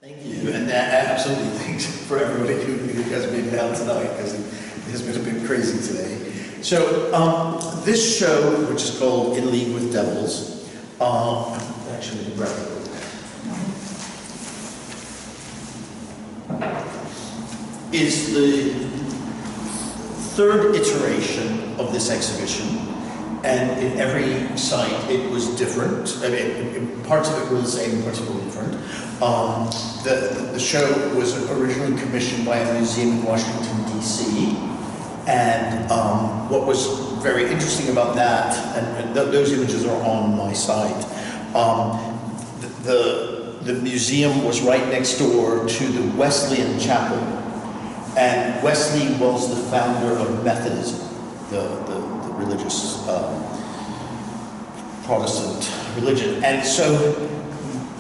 Thank you, and absolutely thanks for everybody who has been down tonight, because it has been a bit crazy today. So, this show, which is called In League with Devils, actually, grab it. Is the third iteration of this exhibition, and in every site it was different. I mean, parts of it were the same, parts of it were different. The show was originally commissioned by a museum in Washington, D.C., and what was very interesting about that, and those images are on my site, the museum was right next door to the Wesleyan Chapel, and Wesley was the founder of Methodism, the religious Protestant religion. And so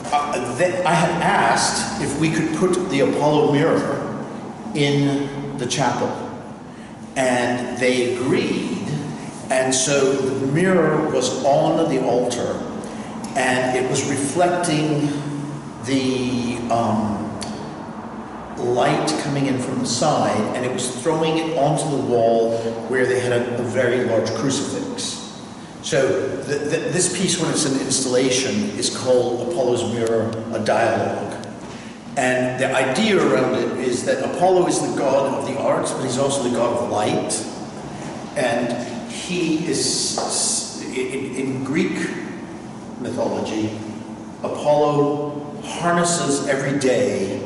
I had asked if we could put the Apollo mirror in the chapel, and they agreed. And so the mirror was on the altar, and it was reflecting the light coming in from the side, and it was throwing it onto the wall where they had a very large crucifix. So this piece, when it's an installation, is called Apollo's Mirror, a Dialogue. And the idea around it is that Apollo is the god of the arts, but he's also the god of light. And he is, in Greek mythology, Apollo harnesses every day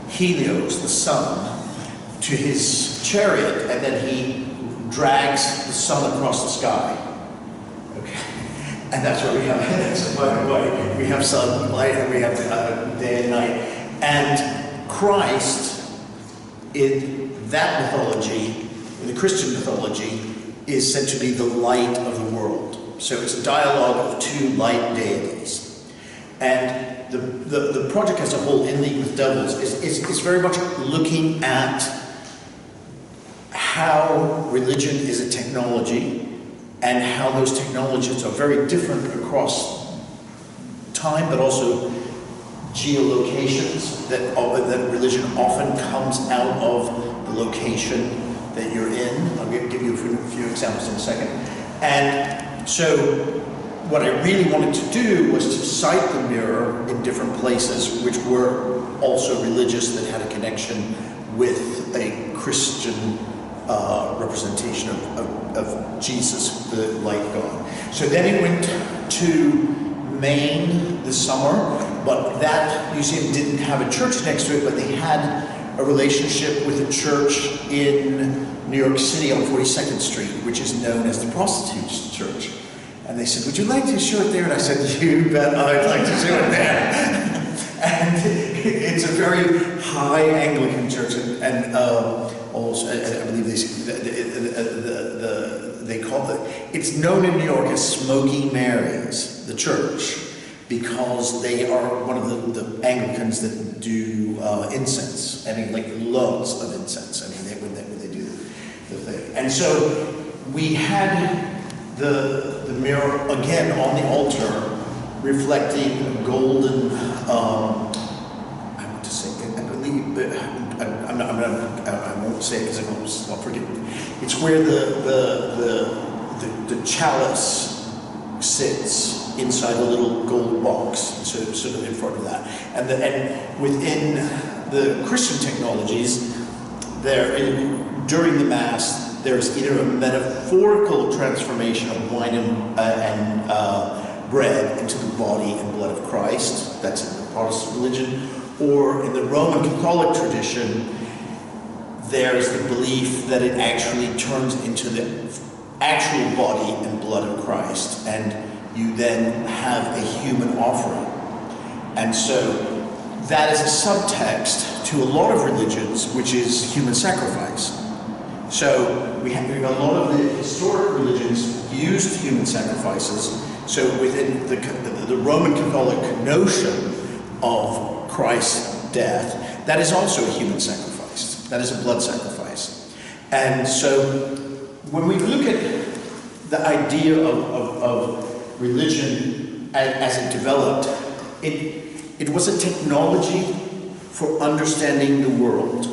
Helios, the sun, to his chariot, and then he drags the sun across the sky. Okay, and that's what we have. So we have sun, light, and we have day and night. And Christ, in that mythology, in the Christian mythology, is said to be the light of the world. So it's a dialogue of two light deities. And the project as a whole, In League with Devils, is very much looking at how religion is a technology, and how those technologies are very different across time, but also geolocations, that religion often comes out of the location that you're in. I'll give you a few examples in a second. And so what I really wanted to do was to cite the mirror in different places which were also religious, that had a connection with a Christian representation of Jesus, the light God. So then it went to Maine this summer, but that museum didn't have a church next to it, but they had a relationship with a church in New York City on 42nd Street, which is known as the Prostitutes Church. And they said, "Would you like to show it there?" And I said, "You bet I'd like to show it there." And it's a very high Anglican church, and also, I believe they call it, it's known in New York as Smoky Mary's, the church, because they are one of the Anglicans that do incense. I mean, like loads of incense. I mean, when they do the thing. And so we had the mirror again on the altar, reflecting a golden. I want to say, I believe, but I won't say it because I'll forget. It's where the chalice sits inside a little gold box, sort of in front of that. And within the Christian technologies, during the Mass, there's either a metaphorical transformation of wine and bread into the body and blood of Christ. That's in the Protestant religion. Or in the Roman Catholic tradition, there's the belief that it actually turns into the actual body and blood of Christ, and you then have a human offering. And so that is a subtext to a lot of religions, which is human sacrifice. So we have a lot of the historic religions used human sacrifices. So within the Roman Catholic notion of Christ's death, that is also a human sacrifice. That is a blood sacrifice. And so when we look at the idea of religion as it developed, it was a technology for understanding the world.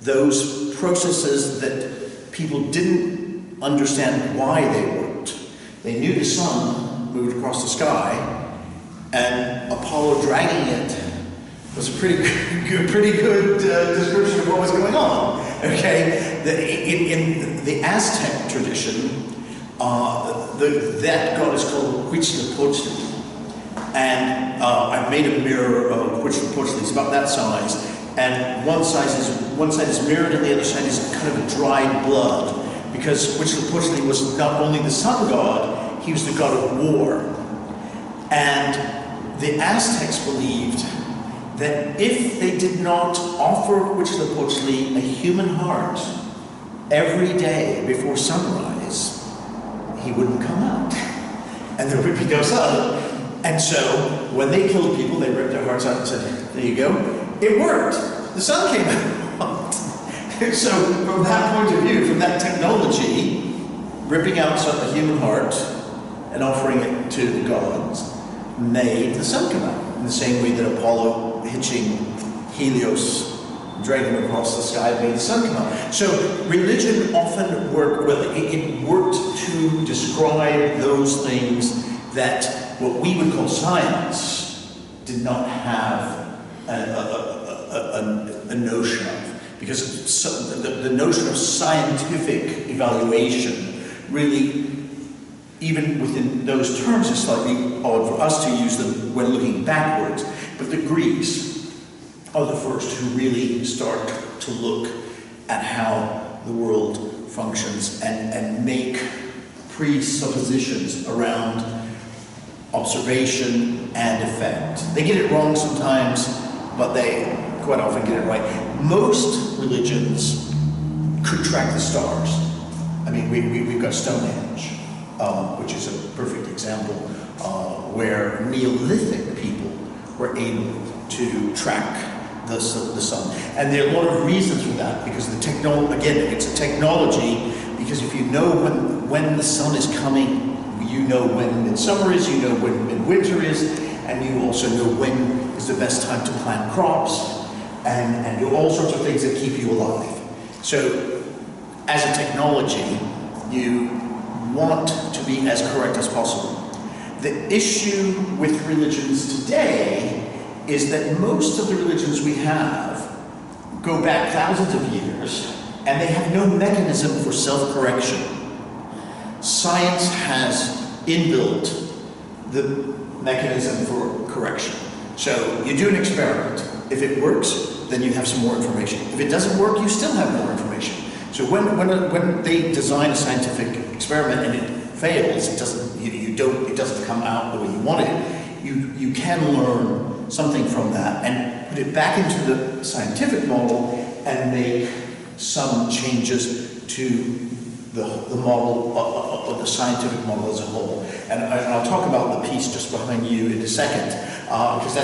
Those processes that people didn't understand why they worked. They knew the sun moved across the sky, and Apollo dragging it was a pretty good description of what was going on. Okay, in the Aztec tradition, that god is called Huitzilopochtli, and I've made a mirror of Huitzilopochtli. It's about that size, and one side is mirrored, and the other side is kind of a dried blood, because Huitzilopochtli was not only the sun god, he was the god of war, and the Aztecs believed that if they did not offer Huitzilopochtli a human heart every day before sunrise, he wouldn't come out, and there would be no sun. And so, when they killed people, they ripped their hearts out and said, there you go. It worked. The sun came out. So, from that point of view, from that technology, ripping out a human heart and offering it to the gods made the sun come out. In the same way that Apollo hitching Helios, dragging him across the sky, made the sun come out. So religion often worked, well, it worked to describe those things that what we would call science did not have a notion of. Because the notion of scientific evaluation really, even within those terms, is slightly odd for us to use them when looking backwards. But the Greeks are the first who really start to look at how the world functions and make presuppositions around observation and effect. They get it wrong sometimes, but they quite often get it right. Most religions could track the stars. I mean, we've got Stonehenge, which is a perfect example where Neolithic people were able to track the sun. And there are a lot of reasons for that, because the technology, again, it's a technology, because if you know when the sun is coming, you know when midsummer is, you know when midwinter is, and you also know when is the best time to plant crops, and do all sorts of things that keep you alive. So, as a technology, you want to be as correct as possible. The issue with religions today is that most of the religions we have go back thousands of years, and they have no mechanism for self-correction. Science has inbuilt the mechanism for correction. So you do an experiment. If it works, then you have some more information. If it doesn't work, you still have more information. So when they design a scientific experiment and it fails, it doesn't come out the way you want it, you can learn something from that and put it back into the scientific model and make some changes to the model of the scientific model as a whole. And I'll talk about the piece just behind you in a second, because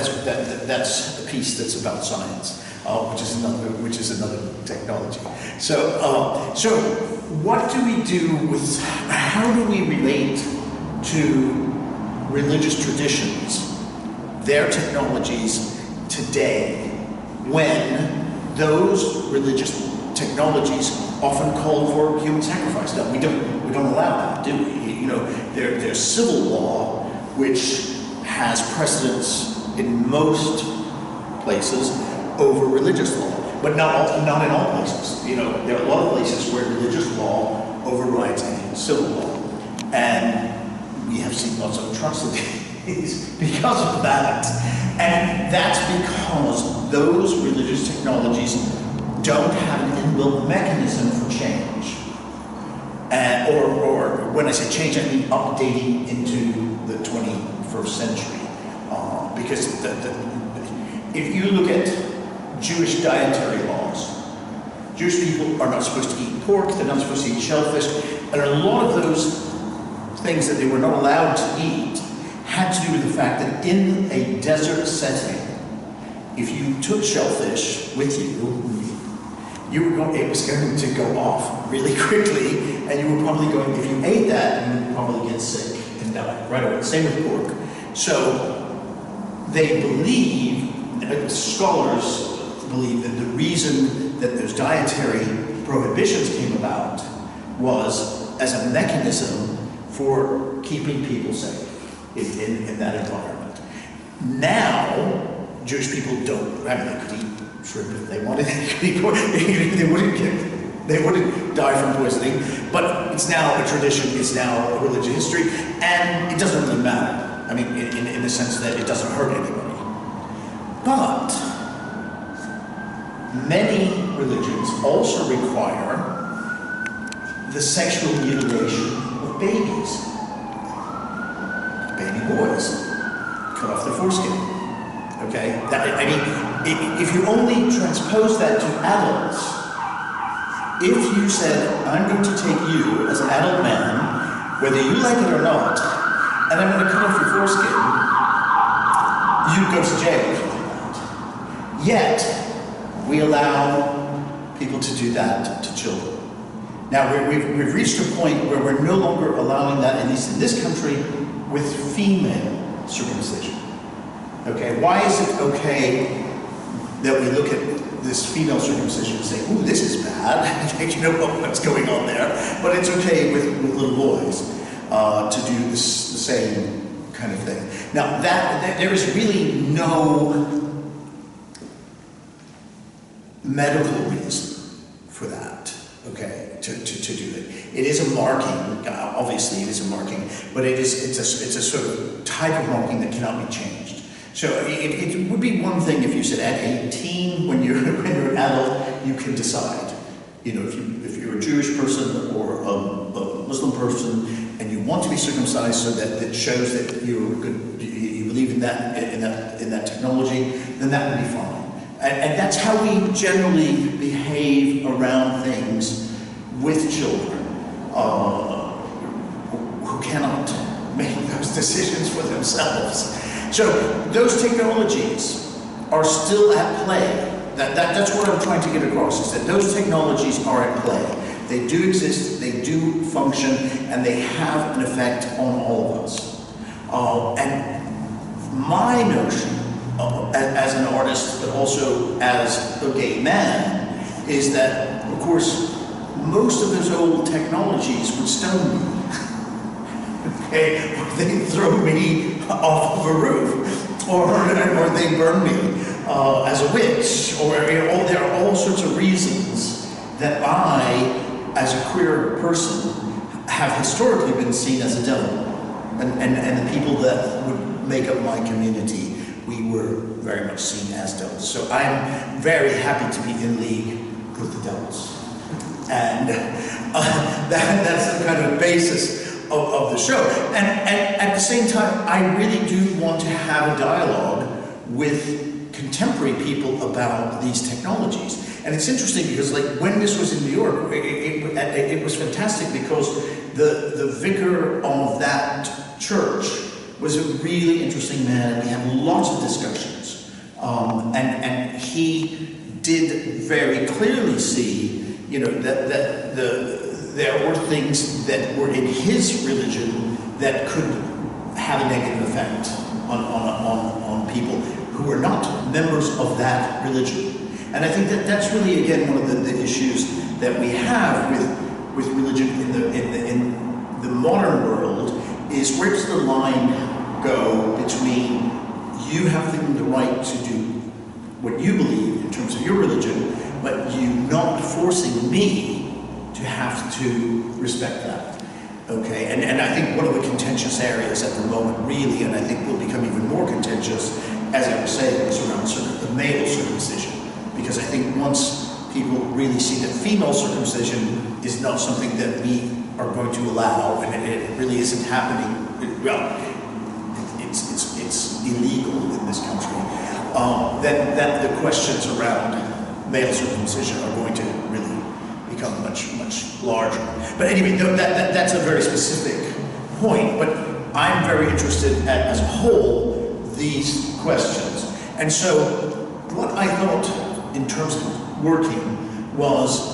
that's a piece that's about science, which is another technology. So what do we do with, how do we relate to religious traditions, their technologies today, when those religious technologies often call for human sacrifice? No, we don't allow that, do we? You know, there's civil law which has precedence in most places over religious law, but not in all places. You know, there are a lot of places where religious law overrides civil law, and we have seen lots of atrocities because of that. And that's because those religious technologies don't have an inbuilt mechanism for change. Or when I say change, I mean updating into the 21st century. Because if you look at Jewish dietary laws, Jewish people are not supposed to eat pork, they're not supposed to eat shellfish, and a lot of those things that they were not allowed to eat had to do with the fact that in a desert setting, if you took shellfish with you, it was going to go off really quickly, and you were probably going, if you ate that, you would probably get sick and die right away. Same with pork. So they believe, and scholars believe that the reason that those dietary prohibitions came about was as a mechanism for keeping people safe in that environment. Now, Jewish people don't, I mean, they could eat shrimp if they wanted, they wouldn't die from poisoning, but it's now a tradition, it's now a religious history, and it doesn't really matter. I mean, in the sense that it doesn't hurt anybody. But many religions also require the sexual mutilation of babies. Baby boys. Cut off their foreskin. Okay? I mean, if you only transpose that to adults, if you said, I'm going to take you as an adult man, whether you like it or not, and I'm going to cut off your foreskin, you'd go to jail for that. Yet, we allow people to do that to children. Now, we've reached a point where we're no longer allowing that, at least in this country, with female circumcision. Okay, why is it okay that we look at this female circumcision and say, ooh, this is bad, you know what's going on there, but it's okay with little boys to do the same kind of thing. Now, that there is really no medical reason for that, okay, to do it. It is a marking, obviously it is a marking, but it's a sort of type of marking that cannot be changed. So it would be one thing if you said at 18, when you're an adult, you can decide. You know, if you're a Jewish person or a Muslim person, and you want to be circumcised so that it shows that you believe in that technology, then that would be fine. And that's how we generally behave around things with children who cannot make those decisions for themselves. So those technologies are still at play. That's what I'm trying to get across, is that those technologies are at play. They do exist, they do function, and they have an effect on all of us. And my notion, as an artist, but also as a gay man, is that, of course, most of those old technologies would stone me. Okay, or they throw me off of a roof, or they burn me as a witch, or there are all sorts of reasons that I, as a queer person, have historically been seen as a devil, and the people that would make up my community, we were very much seen as devils. So I'm very happy to be in league with the devils, and that's the kind of basis of the show. And at the same time, I really do want to have a dialogue with contemporary people about these technologies. And it's interesting because, like, when this was in New York, it was fantastic because the vicar of that church was a really interesting man. We had lots of discussions. And he did very clearly see, you know, that there were things that were in his religion that could have a negative effect on people who were not members of that religion. And I think that's really, again, one of the issues that we have with religion in the modern world, is where does the line go between you having the right to do what you believe in terms of your religion, but you not forcing me to have to respect that, okay? And I think one of the contentious areas at the moment, really, and I think will become even more contentious, as I was saying, is around the male circumcision. Because I think once people really see that female circumcision is not something that we are going to allow, and it really isn't happening, well, it's illegal in this country, then the questions around male circumcision are going to really become much larger. But anyway, that's a very specific point, but I'm very interested as a whole, these questions. And so what I thought in terms of working was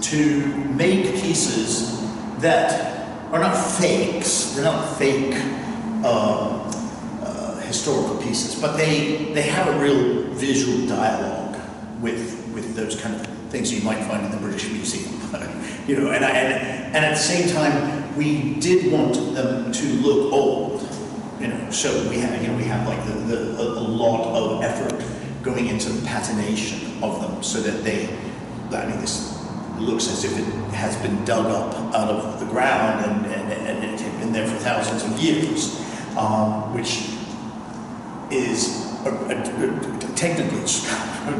to make pieces that are not fakes, they're not fake historical pieces, but they have a real visual dialogue with those kind of things you might find in the British Museum. And at the same time, we did want them to look old. So we have like a lot of effort going into the patination of them, so that this looks as if it has been dug up out of the ground and it had been there for thousands of years, which is technically a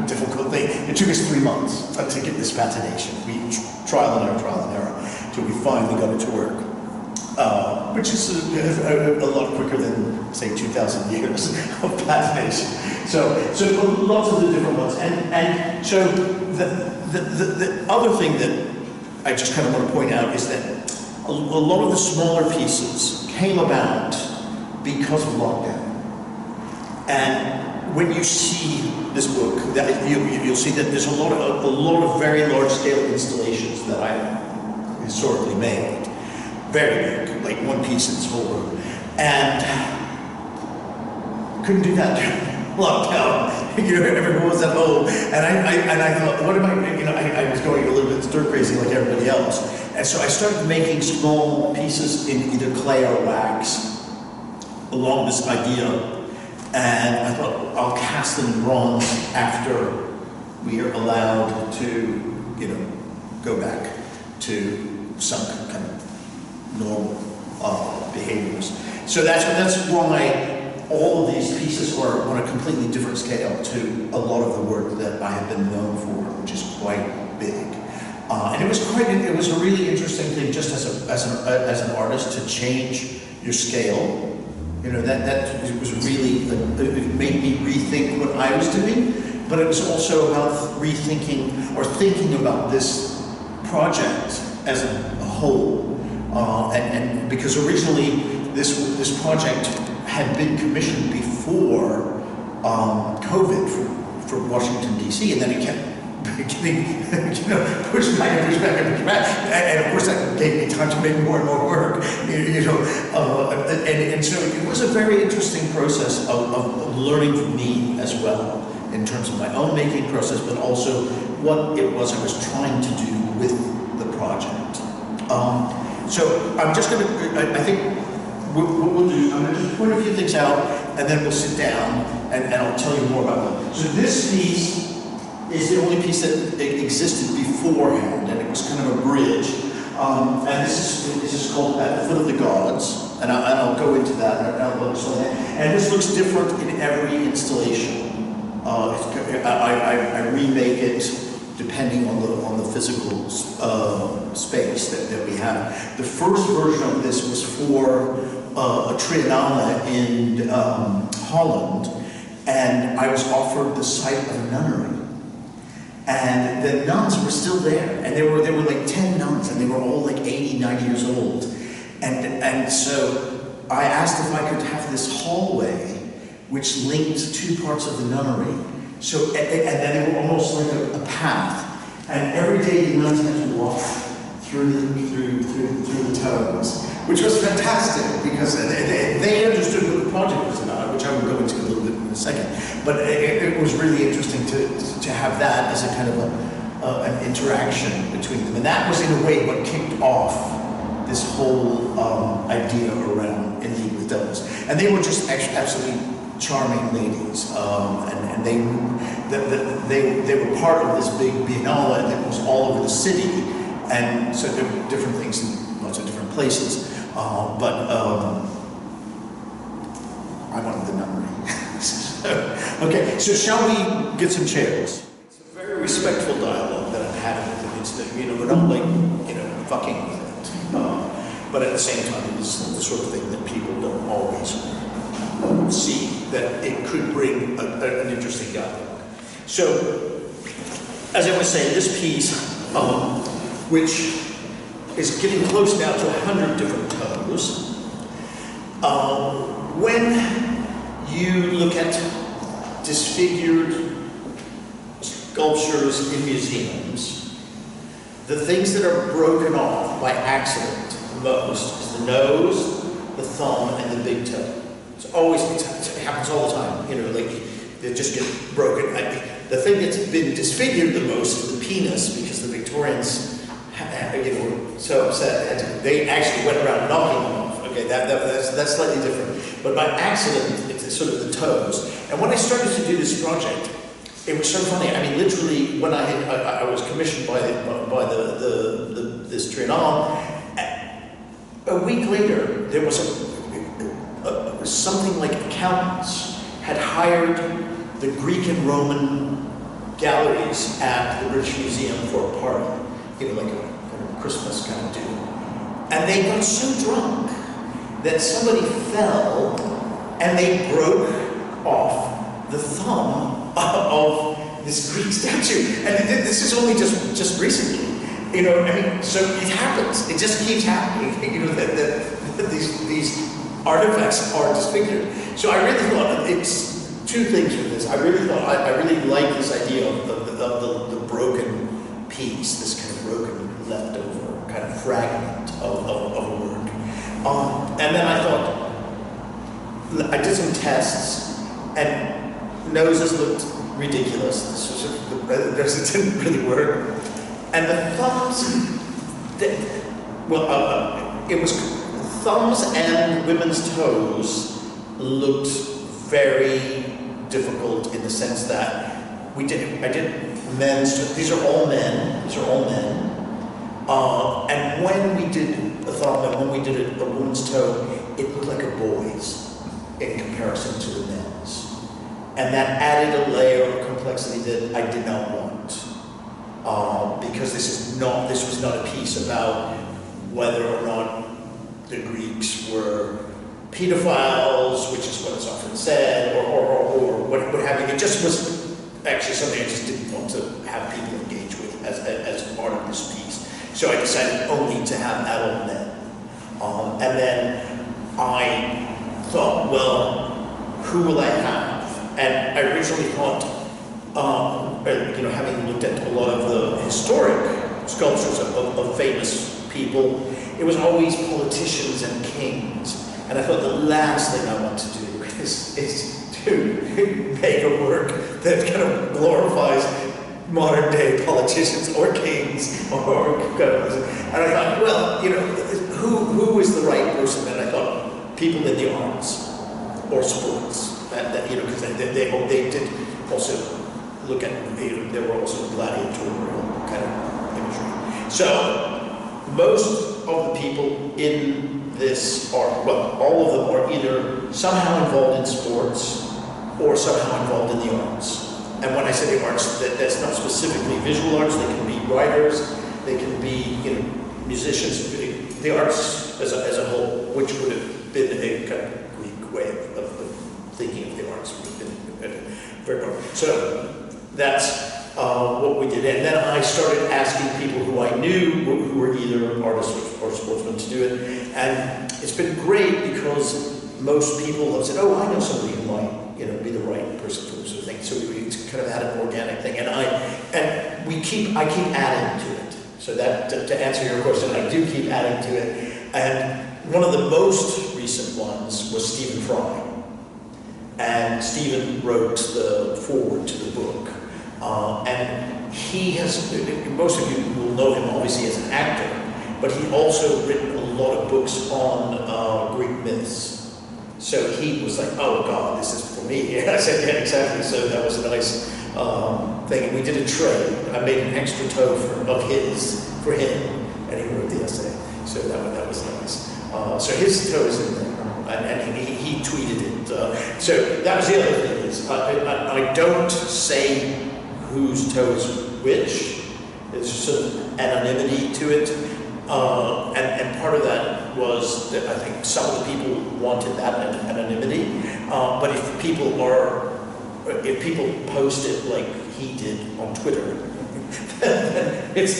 difficult thing. It took us 3 months to get this patination. We trial and error till we finally got it to work, which is a lot quicker than, say, 2,000 years of patination. So lots of the different ones, and so the other thing that I just kind of want to point out is that a lot of the smaller pieces came about because of lockdown. And when you see this book, you'll see that there's a lot of very large-scale installations that I historically made, very big, like one piece in this whole room, and couldn't do that during lockdown. Everyone was at home, and I thought, what am I? I was going a little bit stir crazy like everybody else, and so I started making small pieces in either clay or wax along this idea. And I thought, I'll cast them in bronze after we are allowed to, go back to some kind of normal behaviors. So that's why all of these pieces are on a completely different scale to a lot of the work that I have been known for, which is quite big. And it was a really interesting thing, just as an artist, to change your scale. That was really, it made me rethink what I was doing, but it was also about rethinking or thinking about this project as a whole. And because originally this project had been commissioned before COVID for Washington, D.C., and then it kept getting pushed back and pushed back and pushed back, and of course that gave me time to make more and more work, and so it was a very interesting process of learning from me as well, in terms of my own making process, but also what it was I was trying to do with the project. So I'm just going to, I think what we'll do, I'm going to just point a few things out, and then we'll sit down and I'll tell you more about them. So this piece is the only piece that existed beforehand, and it was kind of a bridge. And this is called At the Foot of the Gods, and I'll go into that, and I'll explain that. And this looks different in every installation. I remake it depending on the physical space that we have. The first version of this was for a triennale in Holland, and I was offered the site of a nunnery. And the nuns were still there, and there were like 10 nuns, and they were all like 80, 90 years old. And so I asked if I could have this hallway which linked two parts of the nunnery. So, and then they were almost like a path. And every day the nuns had to walk through the tones, which was fantastic because they understood what the project was about, which I will go into a little bit in a second. But it was really interesting to have that as a kind of an interaction between them. And that was in a way what kicked off this whole idea around In League with Devils. And they were just absolutely charming ladies, and they were part of this big biennale that was all over the city, and so there were different things in lots of different places. But I wanted the nunnery. Okay, so shall we get some chairs? It's a very respectful dialogue that I'm having with them. It's we're not like fucking with it, but at the same time, it's the sort of thing that people don't always see, that it could bring an interesting dialogue. So, as I was saying, this piece, which is getting close now to 100 different tones, when you look at disfigured sculptures in museums, the things that are broken off by accident most is the nose, the thumb, and the big toe. It's always, it happens all the time, you know, like, they just get broken. The thing that's been disfigured the most is the penis, because the Victorians, you know, were so upset, and they actually went around knocking them off. Okay, that's slightly different. But by accident, it's sort of the toes. And when I started to do this project, it was so funny. I mean, literally, when I was commissioned by this Triennale, a week later, there was something like accountants had hired the Greek and Roman galleries at the British Museum for a party, you know, like a Christmas kind of do. And they got so drunk that somebody fell and they broke off the thumb of this Greek statue. And this is only just recently. You know, I mean, so it happens. It just keeps happening. You know, that these artifacts are disfigured. So I really thought, it's two things with this. I really like this idea of the broken piece, this kind of broken leftover kind of fragment of a work. And then I thought, I did some tests, and noses looked ridiculous. It didn't really work. And the thumbs, it was thumbs and women's toes looked very difficult in the sense that I did men's, these are all men. And when we did a thumb and when we did a woman's toe, it looked like a boy's in comparison to the men's. And that added a layer of complexity that I did not want. Because this was not a piece about whether or not the Greeks were pedophiles, which is what is often said, or what have you. It just was actually something I just didn't want to have people engage with as part of this piece. So I decided only to have adult men. And then I thought, well, who will I have? And I originally thought, you know, having looked at a lot of the historic sculptures of famous people, it was always politicians and kings. And I thought the last thing I want to do is to make a work that kind of glorifies modern day politicians or kings or governors. And I thought, well, you know, who is the right person? And I thought people in the arts or sports. That you know, because they did also look at, you know, there were also gladiatorial kind of imagery. So most of the people in this are, well, all of them are either somehow involved in sports or somehow involved in the arts. And when I say the arts, that's not specifically visual arts. They can be writers, they can be, you know, musicians. The arts as a whole, which would have been a kind of Greek way of thinking of the arts, would have been very important. So that's what we did. And then I started asking people who I knew who were either artists or sportsmen to do it. And it's been great because most people have said, oh, I know somebody who might, you know, be the right person for this sort of thing. So we kind of had an organic thing. And I keep adding to it. So that, to answer your question, I do keep adding to it. And one of the most recent ones was Stephen Fry. And Stephen wrote the foreword to the book. And he has, most of you will know him obviously as an actor, but he also written a lot of books on Greek myths. So he was like, oh God, this is for me. And I said, yeah, exactly. So that was a nice thing. And we did a trade. I made an extra toe of his for him, and he wrote the essay. So that was nice. So his toe is in there. And he tweeted it. So that was the other thing. Is I don't say whose toe is which. There's sort of anonymity to it. And part of that was that I think some of the people wanted that anonymity. But if people post it like he did on Twitter, it's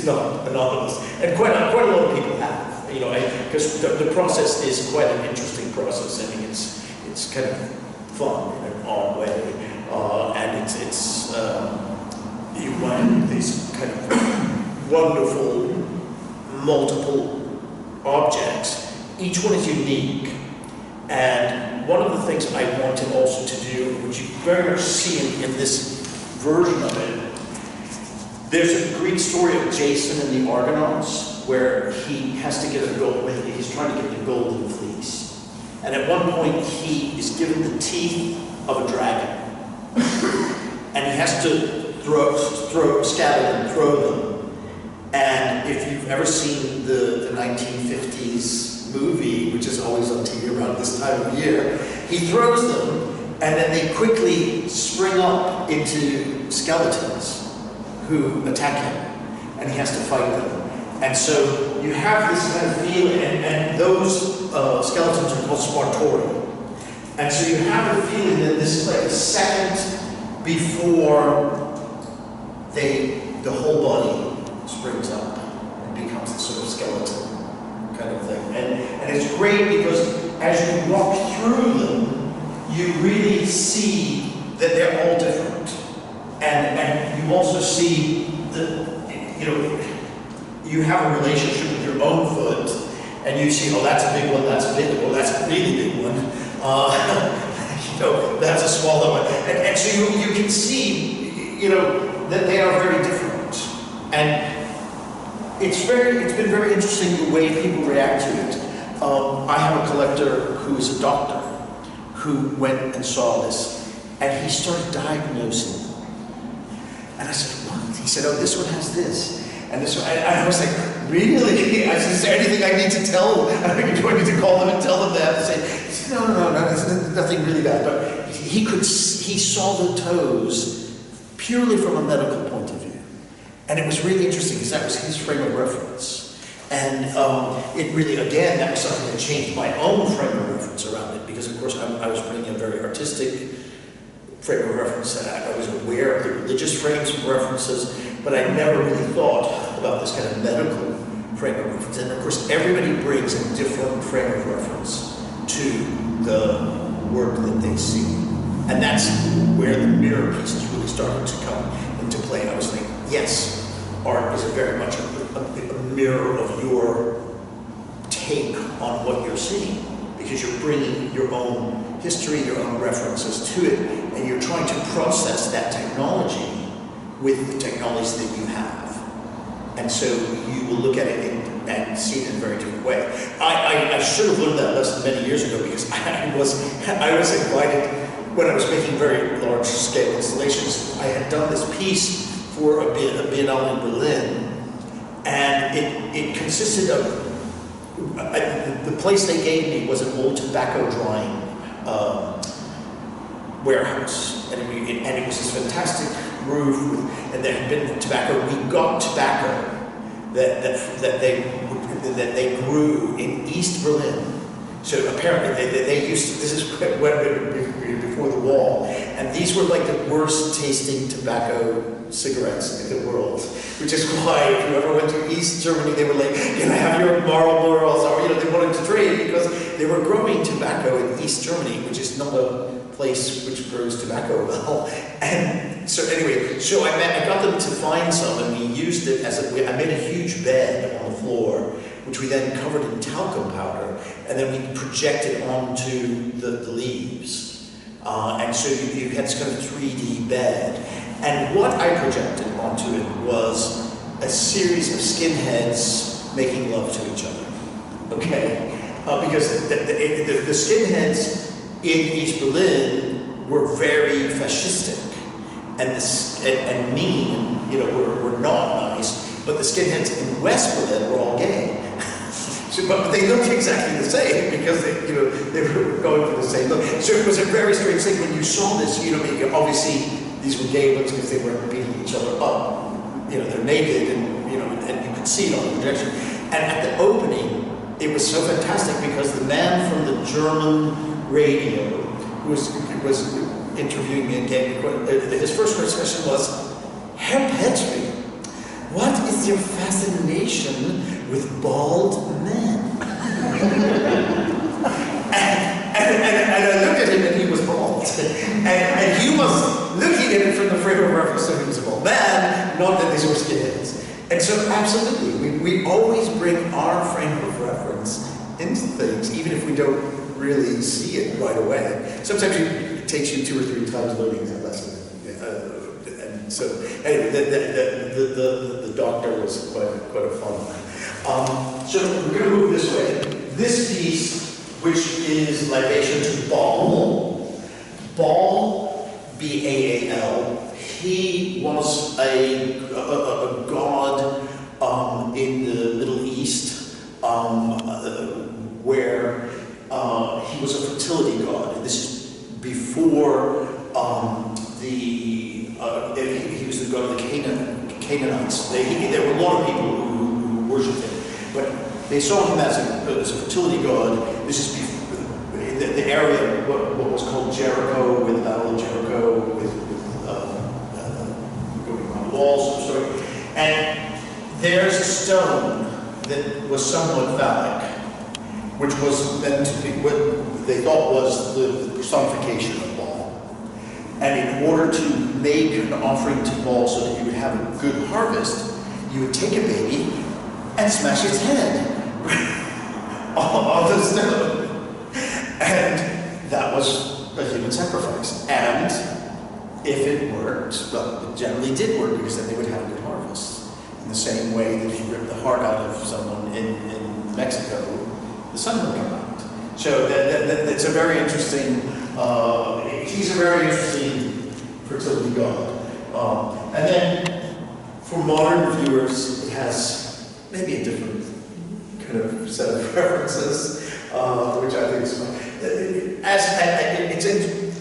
not anonymous. And quite a lot of people have. You know, because the process is quite an interesting process. I mean, it's kind of fun in an odd way, and it's you find these kind of wonderful multiple objects. Each one is unique, And one of the things I wanted also to do, which you very much see in this version of it, there's a Greek story of Jason and the Argonauts, where he has to get a gold, he's trying to get the golden fleece. And at one point, he is given the teeth of a dragon. And he has to scatter them, throw them. And if you've ever seen the 1950s movie, which is always on TV around this time of year, he throws them, and then they quickly spring up into skeletons who attack him, and he has to fight them. And so you have this kind of feeling, and those skeletons are called Spartorial. And so you have the feeling that this is like a second before the whole body springs up and becomes a sort of skeleton kind of thing. And it's great because as you walk through them, you really see that they're all different. And you also see that, you have a relationship with your own foot, and you see, oh, that's a big one, that's a big one, that's a really big one. That's a smaller one. And so you can see, that they are very different. And it's been very interesting the way people react to it. I have a collector who is a doctor who went and saw this, and he started diagnosing them. And I said, what? He said, oh, this one has this. And this one, and I was like, really? I said, is there anything I need to tell them? I mean, do I need to call them and tell them that? He said, no, there's nothing really bad. But he saw the toes purely from a medical point of view. And it was really interesting because that was his frame of reference. And it really, again, that was something that changed my own frame of reference around it, because of course I was bringing a very artistic frame of reference, and I was aware of the religious frames of references, but I never really thought about this kind of medical frame of reference. And of course, everybody brings a different frame of reference to the work that they see. And that's where the mirror pieces really started to come into play. I was thinking, yes, art is very much a mirror of your take on what you're seeing, because you're bringing your own history, your own references to it, and you're trying to process that technology with the technologies that you have. And so you will look at it and see it in a very different way. I should have learned that lesson many years ago, because I was invited, when I was making very large scale installations, I had done this piece for a Biennale in Berlin, and it consisted of, the place they gave me was an old tobacco drying warehouse, and it was this fantastic roof, and there had been tobacco. We got tobacco that they grew in East Berlin. So apparently they used to, this is before the wall, and these were like the worst tasting tobacco cigarettes in the world, which is why if you ever went to East Germany, they were like, can I have your Marlboros? Or they wanted to trade, because they were growing tobacco in East Germany, which is not a place which grows tobacco well. And so anyway, so I got them to find some, and we used it as I made a huge bed on the floor, which we then covered in talcum powder, and then we projected onto the leaves. And so you had this kind of 3D bed. And what I projected onto it was a series of skinheads making love to each other. Okay? Because the skinheads in East Berlin were very fascistic and mean, were not nice, but the skinheads in West Berlin were all gay. But they looked exactly the same, because they were going for the same look. So it was a very strange thing when you saw this. Obviously these were gay looks because they weren't beating each other up. They're naked, and and you could see it on the projection. And at the opening, it was so fantastic because the man from the German radio was interviewing me again. His first question was, Herr Petry, what is your fascination with bald men? and I looked at him, and he was bald. And he was looking at it from the frame of reference, so he was a bald man, not that these were skinheads. And so absolutely, we always bring our frame of reference into things, even if we don't really see it right away. Sometimes it takes you 2 or 3 times learning that lesson. And so, anyway, the doctor was quite a fun one. So we're going to move this way. This piece, which is libation to Baal, B-A-A-L, he was a god in the Middle East, where he was a fertility god. And this is before he was the god of the Canaanites. There were a lot of people who worshipped him, but they saw him as a fertility god. This is before, the area, what was called Jericho, with the Battle of Jericho, with going around the walls, sorry. And there's a stone that was somewhat phallic, which was meant to be what they thought was the personification of Baal. And in order to make an offering to Baal so that you would have a good harvest, you would take a baby and smash its head on the stone. And that was a human sacrifice. And if it worked, well, it generally did work, because then they would have a good harvest. In the same way that if you rip the heart out of someone in Mexico, the sun will come out. So that's a very interesting, he's a very interesting fertility god. And then for modern viewers, it has maybe a different kind of set of references, which I think is fun.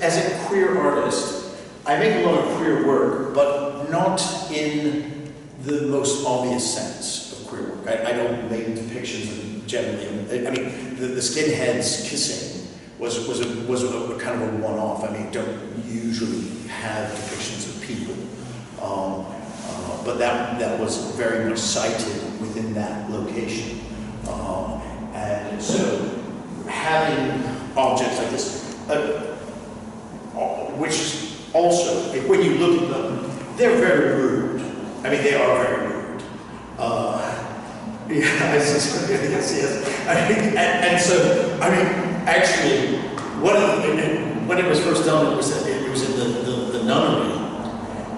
As a queer artist, I make a lot of queer work, but not in the most obvious sense of queer work. I don't make depictions of generally. I mean, the skinheads kissing was a kind of a one-off. I mean, don't usually have depictions of people, but that was very much cited within that location, and so having objects like this, which also, when you look at them, they're very rude. I mean, they are very rude. Yes. And so, I mean, actually, when it was first done, it was in the nunnery.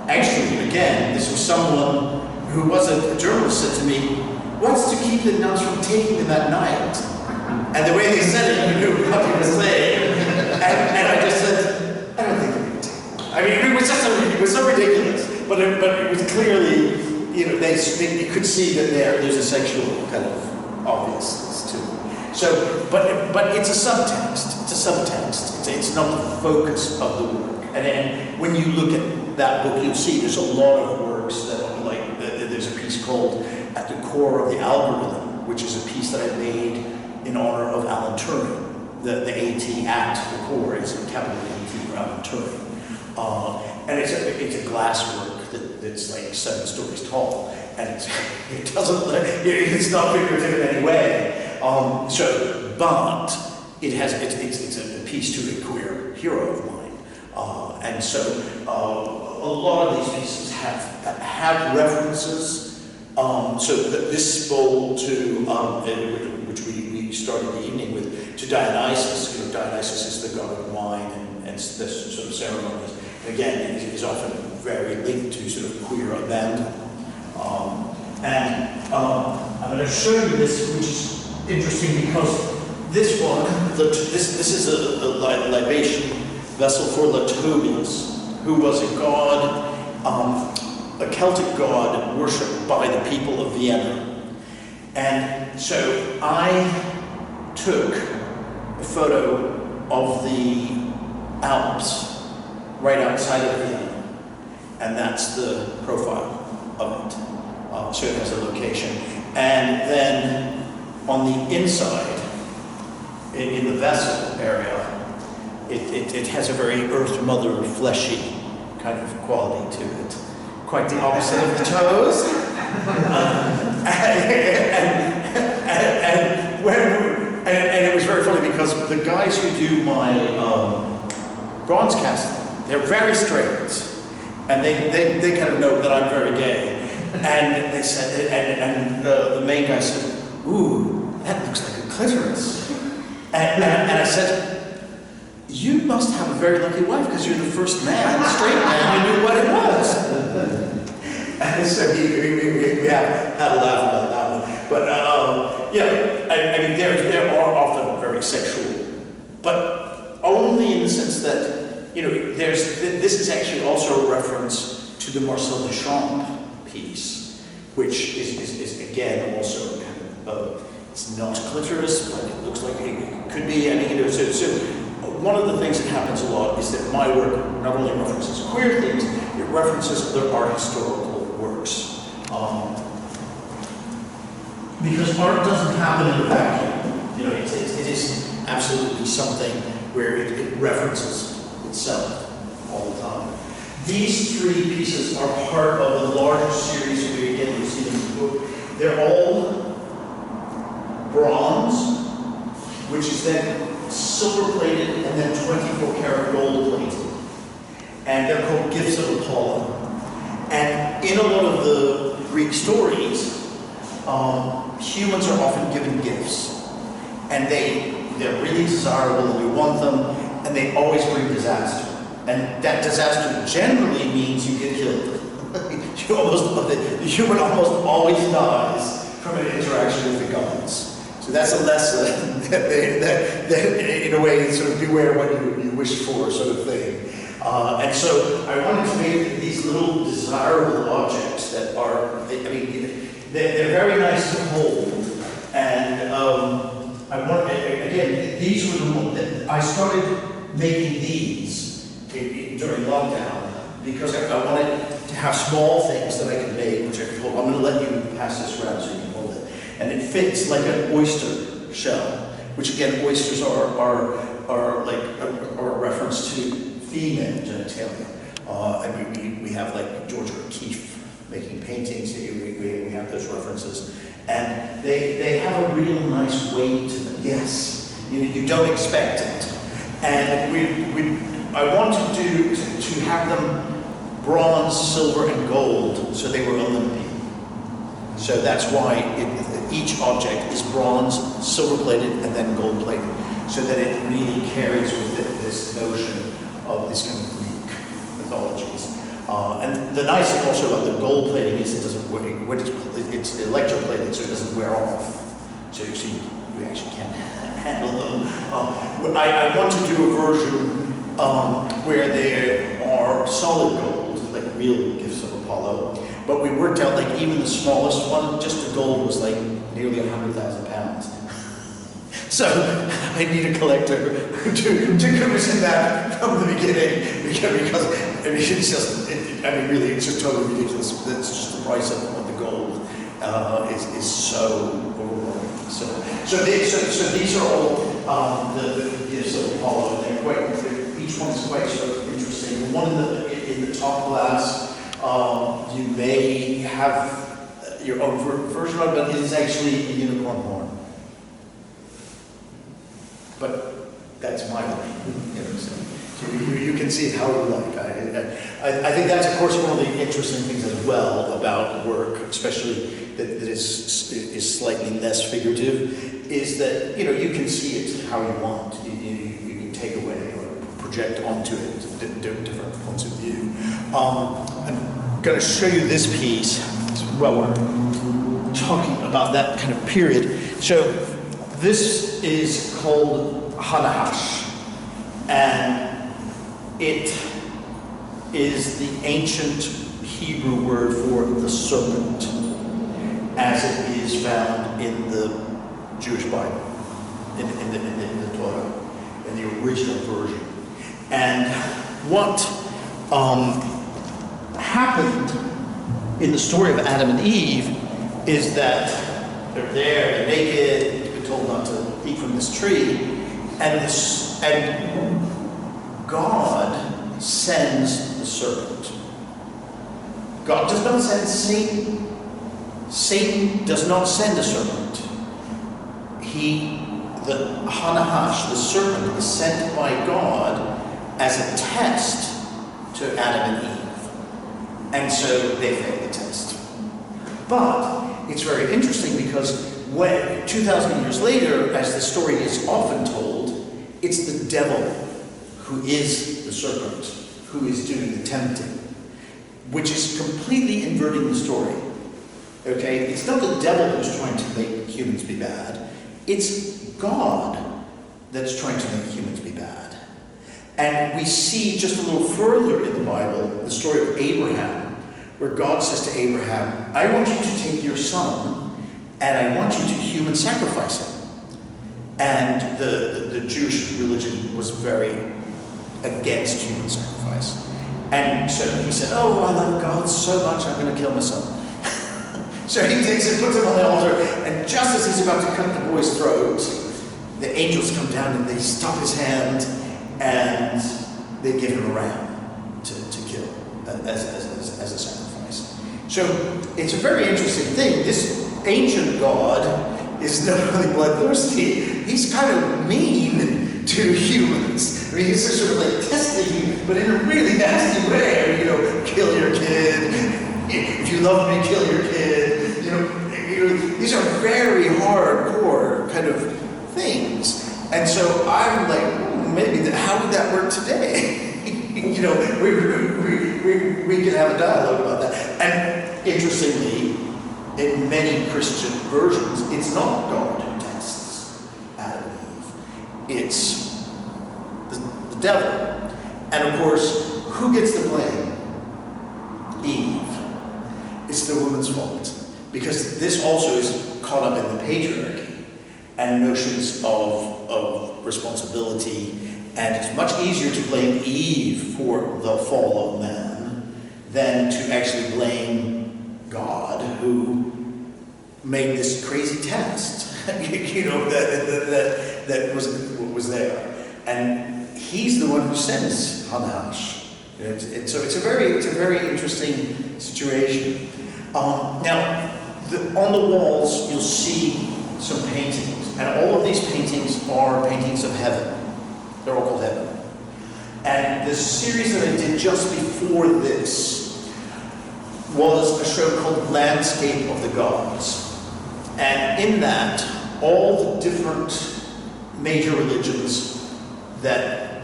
Actually, again, this was someone who was a journalist said to me, "What's to keep the nuns from taking them at night?" And the way they said it, you knew what he was saying. And I just said, "I don't think they're going to take them." I mean, it was so ridiculous. But it was clearly, you know, they could see that there's a sexual kind of obviousness to it. So, but it's a subtext. It's a subtext. It's not the focus of the work. And when you look at that book, you'll see there's a lot of works that are like, there's a piece called "At the Core of the Algorithm," which is a piece that I made in honor of Alan Turing. The AT at the core is a capital AT for Alan Turing. And it's a glass work that's like 7 stories tall, and it's not figurative in any way. But it's a piece to a queer hero of mine, and so a lot of these pieces have references. So this bowl to which we started the evening with, to Dionysus. You know, Dionysus is the god of wine and this sort of ceremonies. Again, it is often very linked to sort of queer abandon. I'm going to show you this, which is interesting because this one, this is a libation vessel for Latobius, who was a god, a Celtic god worshipped by the people of Vienna. And so I took a photo of the Alps right outside of Vienna, and that's the profile of it. So it has a location. And then on the inside, in the vessel area, it has a very Earth Mother fleshy kind of quality to it. Quite the opposite of the toes. And it was very funny because the guys who do my bronze casting, they're very straight, and they kind of know that I'm very gay. And they said, and the main guy said, "Ooh, that looks like a clitoris." And I said, you must have a very lucky wife because you're the first man, straight man, who knew what it was. And so we had a laugh about that one. But I mean, there are often very sexual, but only in the sense that, this is actually also a reference to the Marcel Duchamp piece, which is again also kind of, it's not clitoris, but it looks like it could be. I mean, so one of the things that happens a lot is that my work not only references queer things, it references other art historical works. Because art doesn't happen in a vacuum. It is absolutely something where it references itself all the time. These three pieces are part of a larger series where, again, you see them in the book. They're all bronze, which is then silver plated and then 24 karat gold plated. And they're called Gifts of Apollo. And in a lot of the Greek stories, humans are often given gifts. And they're really desirable and we want them, and they always bring disaster. And that disaster generally means you get killed. The human almost always dies from an interaction with the gods. So that's a lesson that in a way, sort of beware what you wish for, sort of thing. And so I wanted to make these little desirable objects that are, they're very nice to hold. And again, these were I started making these during lockdown because I wanted to have small things that I could make, which I could hold. I'm going to let you pass this around so you can hold it. And it fits like an oyster shell, which again, oysters are a reference to female genitalia. And we have like Georgia O'Keeffe making paintings. We have those references, and they have a real nice weight to them. Yes, you don't expect it. And I wanted to have them bronze, silver, and gold, so they were Olympian. So that's why each object is bronze, silver-plated, and then gold-plated, so that it really carries with it this notion of this kind of Greek mythologies. And the nice thing also about the gold plating is it doesn't wear, it's electroplated, so it doesn't wear off. So you actually can't handle them. I want to do a version where there are solid gold, like real Gifts of Apollo. But we worked out, like, even the smallest one, just the gold was like nearly 100,000 pounds. So I need a collector to commission that from the beginning, because it's just totally ridiculous. That's just the price of the gold is so overwhelming. So these are all the Gifts of Apollo. Each one is quite sort of interesting. The one in the top glass. You may have your own version of it, but it is actually a unicorn horn. But that's my way. So you can see it how you like. I think that's, of course, one of the interesting things as well about work, especially that is slightly less figurative, is that you can see it how you want. You can take away or project onto it different points of view. I'm going to show you this piece while we're talking about that kind of period. So this is called Hanahash, and it is the ancient Hebrew word for the serpent, as it is found in the Jewish Bible, in the Torah, in the original version. And what happened in the story of Adam and Eve is that they're there, they're naked, they've been told not to eat from this tree, and God sends the serpent. God does not send Satan. Satan does not send a serpent. The Hanahash, the serpent, is sent by God as a test to Adam and Eve. And so they failed the test. But it's very interesting because when 2,000 years later, as the story is often told, it's the devil who is the serpent, who is doing the tempting, which is completely inverting the story. Okay? It's not the devil who's trying to make humans be bad. It's God that's trying to make humans be bad. And we see just a little further in the Bible the story of Abraham, where God says to Abraham, I want you to take your son and I want you to human sacrifice him. And the Jewish religion was very against human sacrifice. And so he said, oh, I love God so much, I'm going to kill my son. So he takes it, puts him on the altar, and just as he's about to cut the boy's throat, the angels come down and they stop his hand and they give him a ram to kill as a sacrifice. So it's a very interesting thing. This ancient God is not only bloodthirsty, he's kind of mean to humans. I mean, he's just sort of like testing you, but in a really nasty way. You know, kill your kid. If you love me, kill your kid. You know, these are very hardcore kind of things. And so I'm like, maybe how would that work today? You know, we can have a dialogue about that. And interestingly, in many Christian versions, it's not God who tests Adam and Eve. It's the devil. And of course, who gets the blame? Eve. It's the woman's fault. Because this also is caught up in the patriarchy and notions of responsibility. And it's much easier to blame Eve for the fall of man than to actually blame God, who made this crazy test, you know, that was there. And he's the one who sends Hanash. And so it's a very interesting situation. Now, on the walls, you'll see some paintings. And all of these paintings are paintings of heaven. They're all called Heaven. And the series that I did just before this was a show called Landscape of the Gods. And in that, all the different major religions that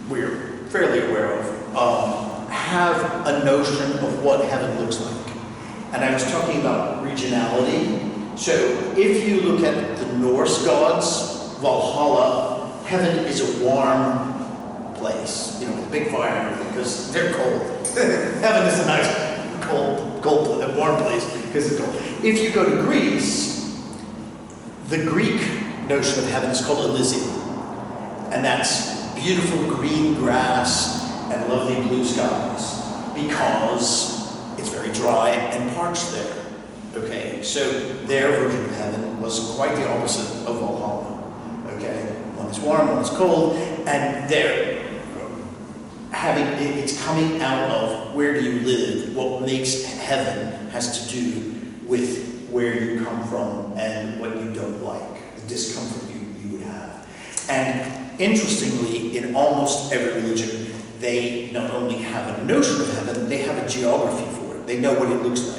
we're fairly aware of have a notion of what heaven looks like. And I was talking about regionality. So if you look at the Norse gods, Valhalla, heaven is a warm place, you know, with a big fire and everything, because they're cold. Heaven is a nice, cold, warm place, because it's cold. If you go to Greece, the Greek notion of heaven is called Elysium. And that's beautiful green grass and lovely blue skies, because it's very dry and parched there. Okay, so their version of heaven was quite the opposite of Valhalla. Okay, one is warm, one is cold, and they're it's coming out of where do you live. What makes heaven has to do with where you come from and what you don't like, the discomfort you would have. And interestingly, in almost every religion, they not only have a notion of heaven, they have a geography for it. They know what it looks like.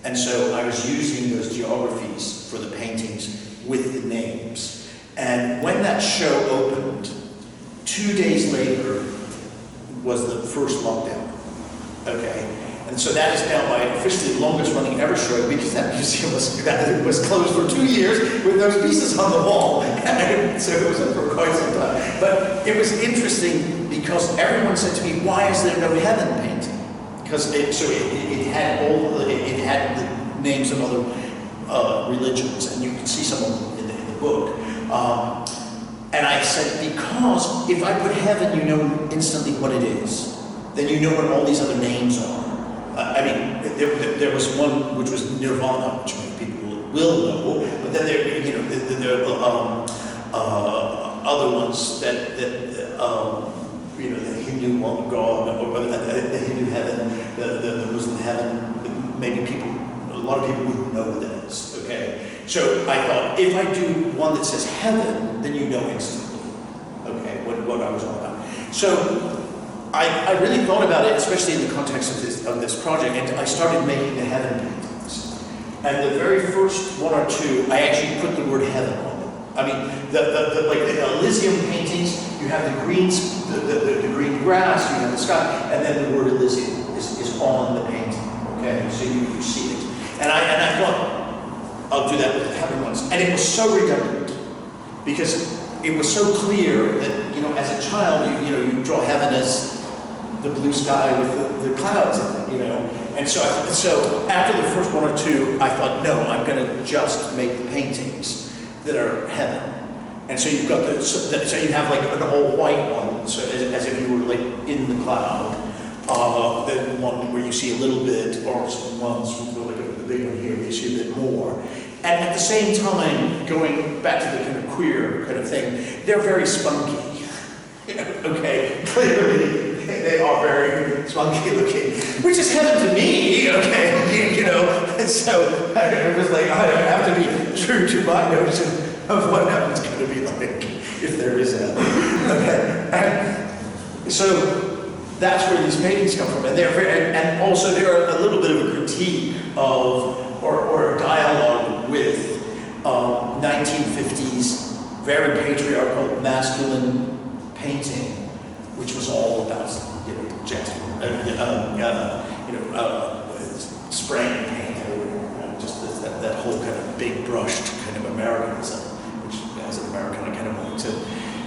And so I was using those geographies for the paintings with the names. And when that show opened, 2 days later was the first lockdown. Okay? And so that is now my officially longest running ever show, because that museum was closed for 2 years with those pieces on the wall. And so it was up for quite some time. But it was interesting because everyone said to me, why is there no heaven painting? Because it had the names of other religions, and you can see some of them in the book. And I said, because if I put heaven, you know instantly what it is. Then you know what all these other names are. I mean, there was one which was Nirvana, which many people will know, but then there are other ones that you know, the Hindu God, or the Hindu heaven, the Muslim heaven. Maybe a lot of people wouldn't know what that is. Okay, so I thought if I do one that says heaven, then you know instantly. Okay, what I was all about. So I really thought about it, especially in the context of this project, and I started making the heaven paintings. And the very first one or two, I actually put the word heaven on them. I mean, like the Elysium paintings, you have the greens, the green grass, you have the sky, and then the word Elysium is on the painting. Okay, so you see it. And I thought, I'll do that with the heaven ones. And it was so redundant, because it was so clear that, you know, as a child, you draw heaven as the blue sky with the clouds in it, you know. And so after the first one or two, I thought, no, I'm going to just make the paintings that are heaven. And so you've got so you have like an all white one, so as if you were like in the cloud. Then one where you see a little bit, or some ones like the big one here, you see a bit more. And at the same time, going back to the kind of queer kind of thing, they're very spunky. Okay, clearly they are very spunky looking, which is heaven to me. Okay, you know. And so it was like I have to be true to my notion of what heaven's going to be like, if there is heaven. Okay, and so that's where these paintings come from, and they're very, and also they're a little bit of a critique of, or a dialogue with 1950s very patriarchal, masculine painting, which was all about, you know, spraying paint, just that whole kind of big brushed kind of Americanism, which as an American I kind of wanted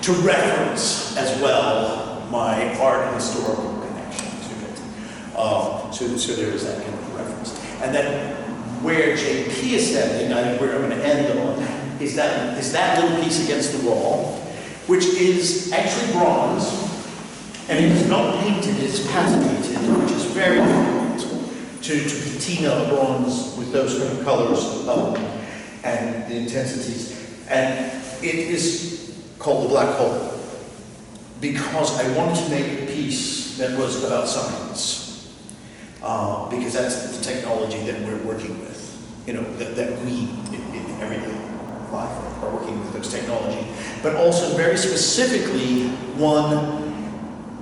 to reference as well my art and historical connection to it. So there is that kind of reference. And then where JP is standing, I think where I'm going to end on, is that little piece against the wall, which is actually bronze, and it is not painted, it is patinated, which is very difficult to patina bronze with those kind of colors and the intensities. And it is called the black hole, because I wanted to make a piece that was about science, because that's the technology that we're working with, you know, that we in everyday life are working with those technology, but also very specifically one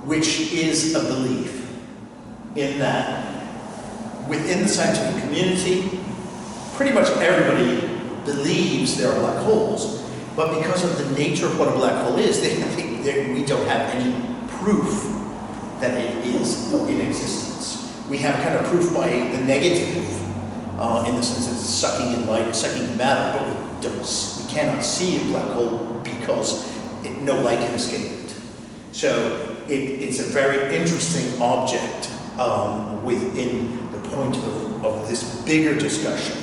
which is a belief in that within the scientific community, pretty much everybody believes there are black holes, but because of the nature of what a black hole is, we don't have any proof that it is in existence. We have kind of proof by the negative, in the sense that it's sucking in light, sucking in matter, but we cannot see a black hole because no light can escape it. So it's a very interesting object within the point of this bigger discussion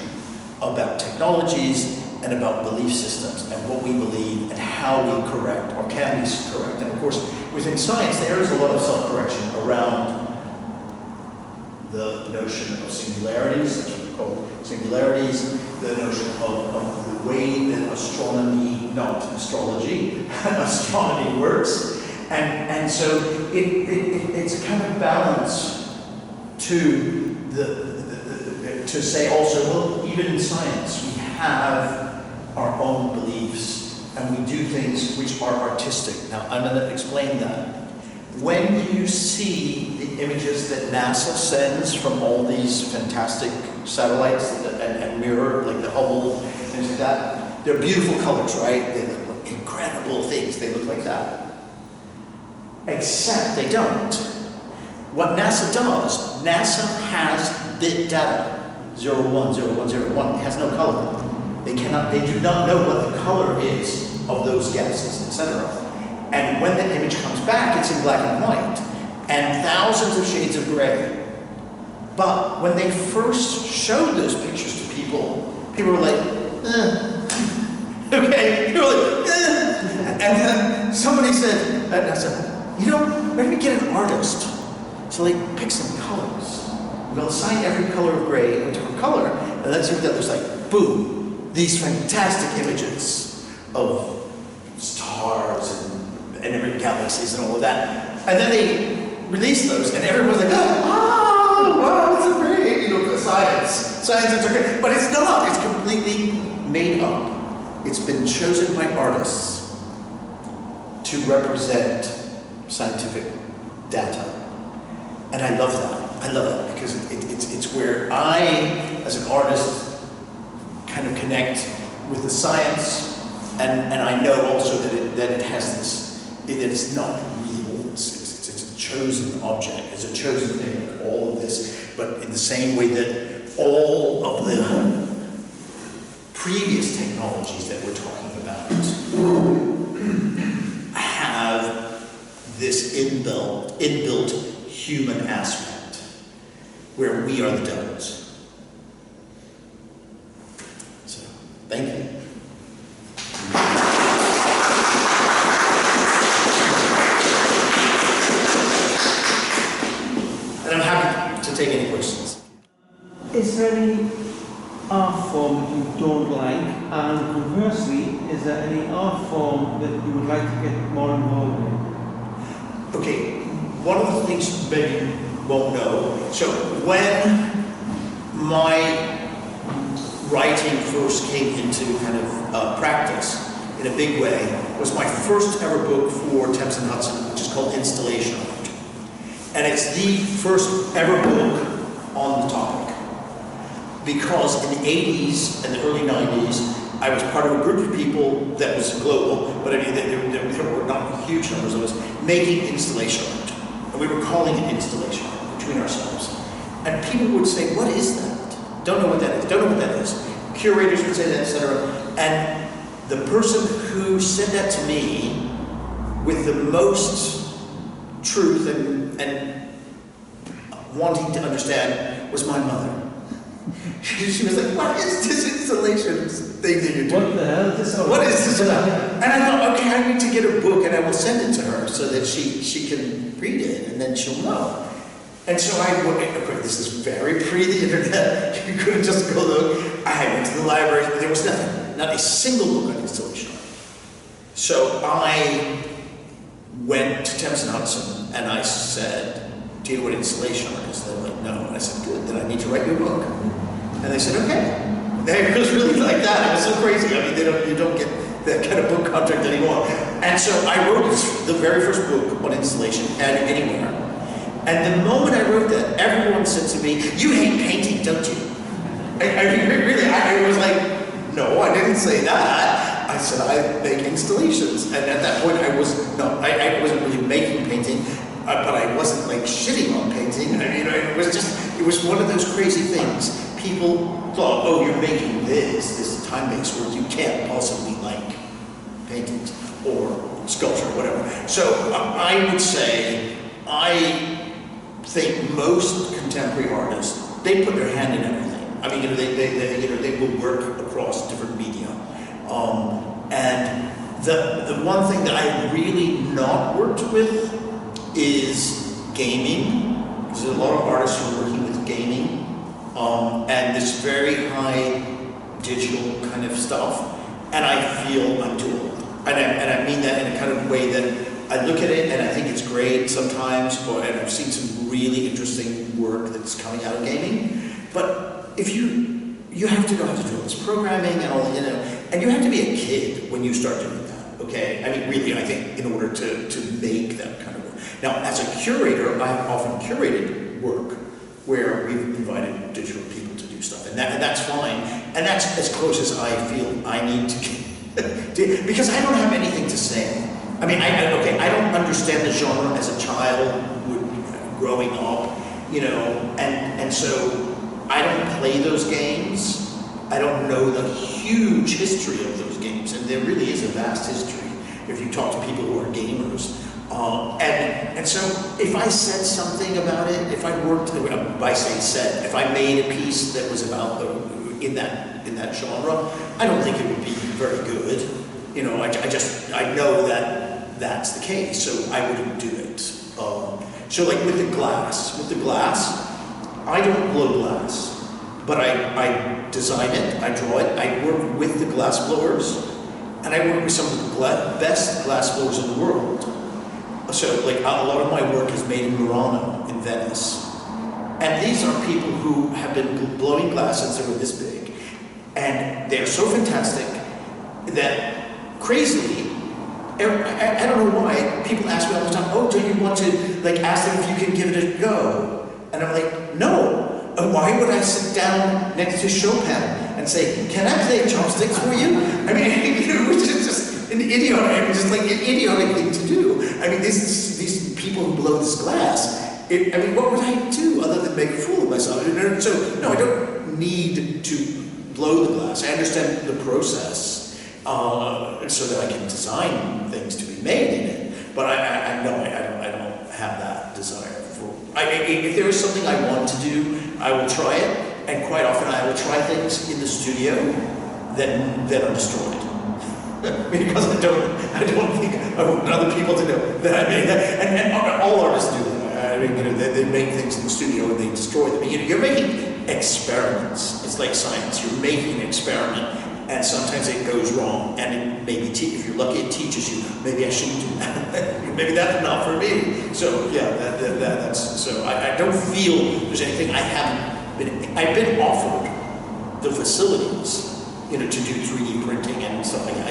about technologies and about belief systems and what we believe and how we correct or can be correct. And of course, within science, there is a lot of self-correction around the notion of singularities, that's what we call singularities, the notion of the way that astronomy, not astrology, astronomy works. And so it's a kind of balance to to say also, well, even in science, we have our own beliefs, and we do things which are artistic. Now, I'm going to explain that. When you see the images that NASA sends from all these fantastic satellites and mirror, like the Hubble, things like that, they're beautiful colors, right? They look like incredible things. They look like that. Except they don't. What NASA does, NASA has bit data, 01, 01, 01. It has no color. They do not know what the color is of those gases, etc. And when the image comes back, it's in black and white, and thousands of shades of gray. But when they first showed those pictures to people were like, okay, they were like, and then somebody said at NASA, you know, maybe get an artist to like pick some colors. We'll assign every color of gray a different color, and let's see what that looks like. Boom. These fantastic images of stars and different galaxies and all of that. And then they release those, and everyone's like, oh, wow, it's so great. You know, science, it's so great. But it's not. It's completely made up. It's been chosen by artists to represent scientific data. And I love that. I love that because it's where I, as an artist, kind of connect with the science, and I know also that it has this, that it's not real, it's a chosen object, it's a chosen thing, like all of this, but in the same way that all of the previous technologies that we're talking about have this inbuilt human aspect, where we are the devils. So, thank you. And I'm happy to take any questions. Is there any art form that you don't like? And conversely, is there any art form that you would like to get more involved in? Okay, one of the things maybe you won't know, so when my writing first came into kind of practice in a big way, was my first ever book for Thames and Hudson, which is called Installation Art. And it's the first ever book on the topic. Because in the 80s and the early 90s, I was part of a group of people that was global, but I mean, there were not huge numbers of us, making installation art. And we were calling it installation art between ourselves. And people would say, what is that? Don't know what that is, don't know what that is. Curators would say that, etc. And the person who said that to me with the most truth and wanting to understand was my mother. She was like, what is this installation thing that you're doing? What the hell is this? What is this about? And I thought, okay, I need to get a book and I will send it to her so that she can read it and then she'll know. And so I went, okay, this is very pre the internet. You couldn't just go look. I went to the library, there was nothing, not a single book on installation art. So I went to Thames and Hudson and I said, do you know what installation art is? They're like, no. And I said, good, then I need to write you a book. And they said, okay. It was really like that. It was so crazy. I mean, you don't get that kind of book contract anymore. And so I wrote the very first book on installation and anywhere. And the moment I wrote that, everyone said to me, you hate painting, don't you? I was like, no, I didn't say that. I said, I make installations. And at that point, I wasn't really making painting. But I wasn't like shitting on painting. I mean, it was one of those crazy things. People thought, oh, you're making this time-based work, you can't possibly like paintings or sculpture or whatever. So I would say, I think most contemporary artists, they put their hand in everything. I mean, they will work across different media. And the one thing that I really not worked with is gaming, because there's a lot of artists who are working with gaming, and this very high digital kind of stuff, and I feel I'm too old. And I mean that in a kind of way that I look at it and I think it's great sometimes, and I've seen some really interesting work that's coming out of gaming, but if you have to know how to do this programming and all, and you have to be a kid when you start doing that, okay? I mean, really, I think in order to make that kind of work. Now, as a curator, I have often curated work where we've invited digital people to do stuff, and that's fine, and that's as close as I feel I need to get, because I don't have anything to say. I mean, I don't understand the genre as a child growing up, and so I don't play those games. I don't know the huge history of those games, and there really is a vast history if you talk to people who are gamers. And so if I said something about it, if I worked, if I made a piece that was about in that genre, I don't think it would be very good. I know that that's the case, so I wouldn't do it. So like with the glass, I don't blow glass, but I design it, I draw it, I work with the glass blowers, and I work with some of the best glass blowers in the world. So like a lot of my work is made in Murano, in Venice. And these are people who have been blowing glass since they were this big. And they're so fantastic that crazily, I don't know why, people ask me all the time, oh, do you want to ask them if you can give it a go? And I'm like, no. why would I sit down next to Chopin and say, "Can I play chopsticks for you?" I mean, it was just an idiotic, just like an idiotic thing to do. I mean, these people who blow this glass. I mean, what would I do other than make a fool of myself? So, no, I don't need to blow the glass. I understand the process so that I can design things to be made in it. But I don't have that desire. If there is something I want to do, I will try it. And quite often I will try things in the studio that are destroyed. Because I don't think I want other people to know that I made that. And all artists do that. I mean, they make things in the studio and they destroy them. You're making experiments. It's like science. You're making an experiment, and sometimes it goes wrong. And it maybe, if you're lucky, it teaches you. Maybe I shouldn't do that. Maybe that's not for me. So yeah, that's so. I don't feel there's anything I haven't been. I've been offered the facilities, to do 3D printing and stuff like that.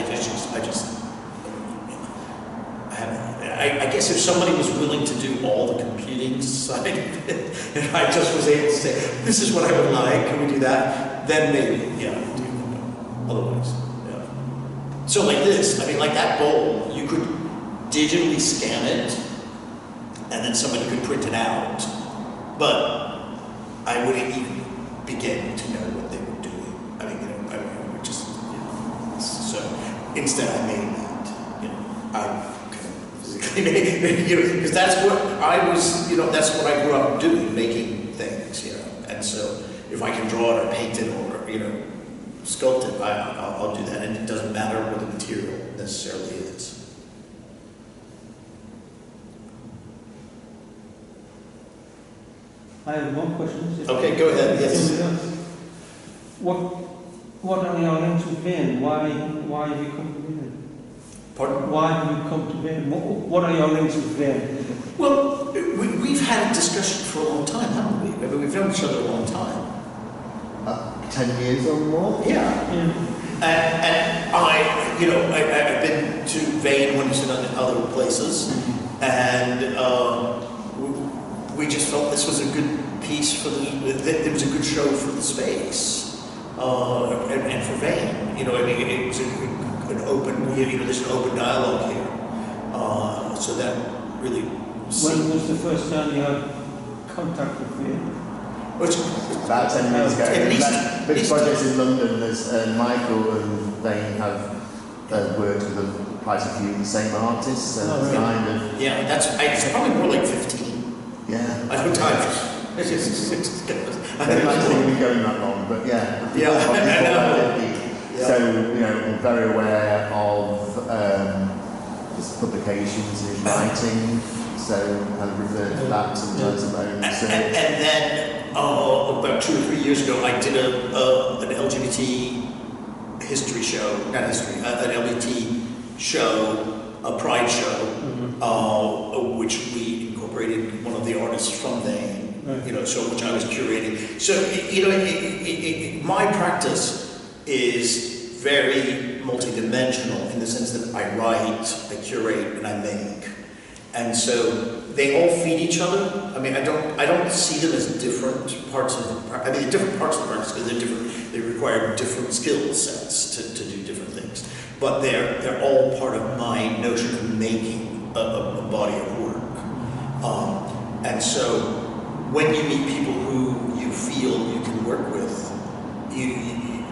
I guess if somebody was willing to do all the computing side, and I just was able to say, this is what I would like, can we do that? Then maybe, yeah. Otherwise, yeah. So like this, I mean, like that bowl, you could digitally scan it, and then somebody could print it out, but I wouldn't even begin to know what they were doing. I mean, I would just, so instead I made that, I because that's what I was, that's what I grew up doing, making things, and so if I can draw it or paint it or, sculpt it, I'll do that, and it doesn't matter what the material necessarily is. I have one question. Okay, go ahead, yes. What are your links with Vane? Why have you come to Vane? Pardon? Why have you come to Vane? What are your links with Vane? Well, we've had a discussion for a long time, haven't we? I mean, we've known each other a long time. 10 years or more? Yeah. And I've been to Vane when he's been in other places, and we just felt this was a good piece for it was a good show for the space, and for Vane. It was an open, there's an open dialogue here, so that really. When was the first time you had contact with Vane? About 10 years ago. At least, big projects in London. There's Michael and Vane have worked with quite a few of the same artists. Kind of. Yeah, it's probably more like 15. Yeah. I don't time. I don't imagine we've been going that long, but yeah. Yeah. So, I'm very aware of his publications, his writing, so I've referred to that sometimes of my own research. And then, about 2 or 3 years ago, I did an LGBT history show, not history, an LGBT show, a pride show, which we incorporated one of the artists from Vane, so which I was curating. So, my practice is very multidimensional in the sense that I write, I curate, and I make. And so they all feed each other. I mean, I don't see them as different parts of the practice. I mean, they're different parts of the practice because they're different. They require different skill sets to do different things. But they're all part of my notion of making a body of work. And so when you meet people who you feel you can work with,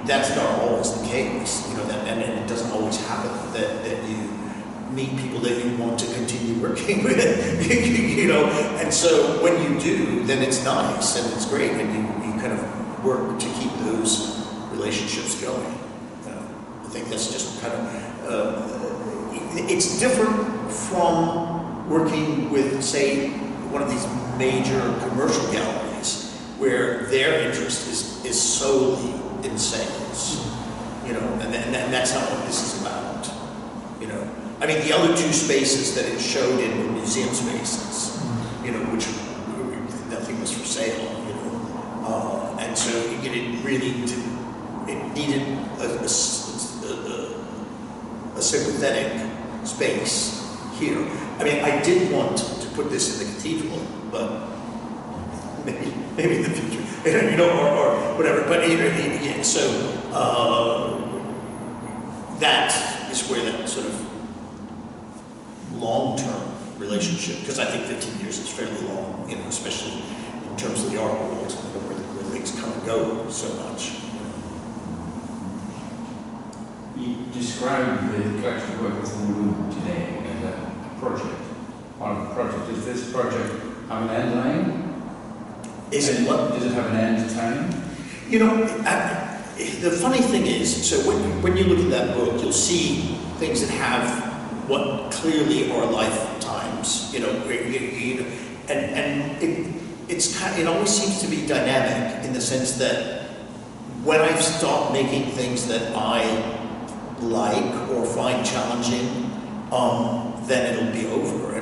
that's not always the case, and it doesn't always happen that you meet people that you want to continue working with, and so when you do, then it's nice and it's great, and you kind of work to keep those relationships going. I think that's just kind of, it's different from working with, say, one of these major commercial galleries, where their interest is solely in sales, and that's not what this is about, I mean, the other two spaces that it showed in were museum spaces, which nothing was for sale, and so it needed a sympathetic space here. I mean, I did want to put this in the cathedral, but maybe in the future. you know, or whatever. But yeah, so that is where that sort of long-term relationship, because I think 15 years is fairly long, you know, especially in terms of the art world, where things come and go so much. You described the collection of work that's in the room today as a project, part of the project. Does this project have an end line? Is it what? Does it have an end time? You know, the funny thing is, so when you look at that book, you'll see things that have what clearly are lifetimes, you know, and it always seems to be dynamic in the sense that when I've stopped making things that I like or find challenging, then it'll be over.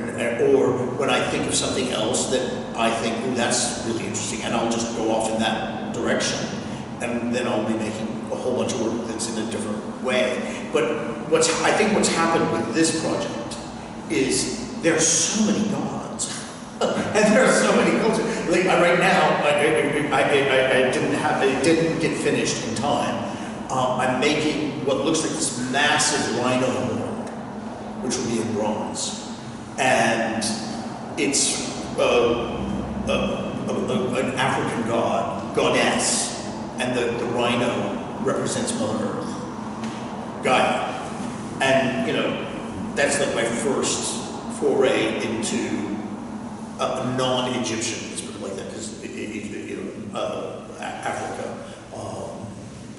Or when I think of something else that I think, ooh, that's really interesting, and I'll just go off in that direction, and then I'll be making a whole bunch of work that's in a different way. But I think what's happened with this project is there are so many gods, and there are so many cultures. Like right now, it didn't get finished in time. I'm making what looks like this massive rhino horn, which will be in bronze. And it's an African goddess, and the rhino represents Mother Earth, Gaia. And, you know, that's like my first foray into a non-Egyptian, let's put it like that, because, you know, Africa,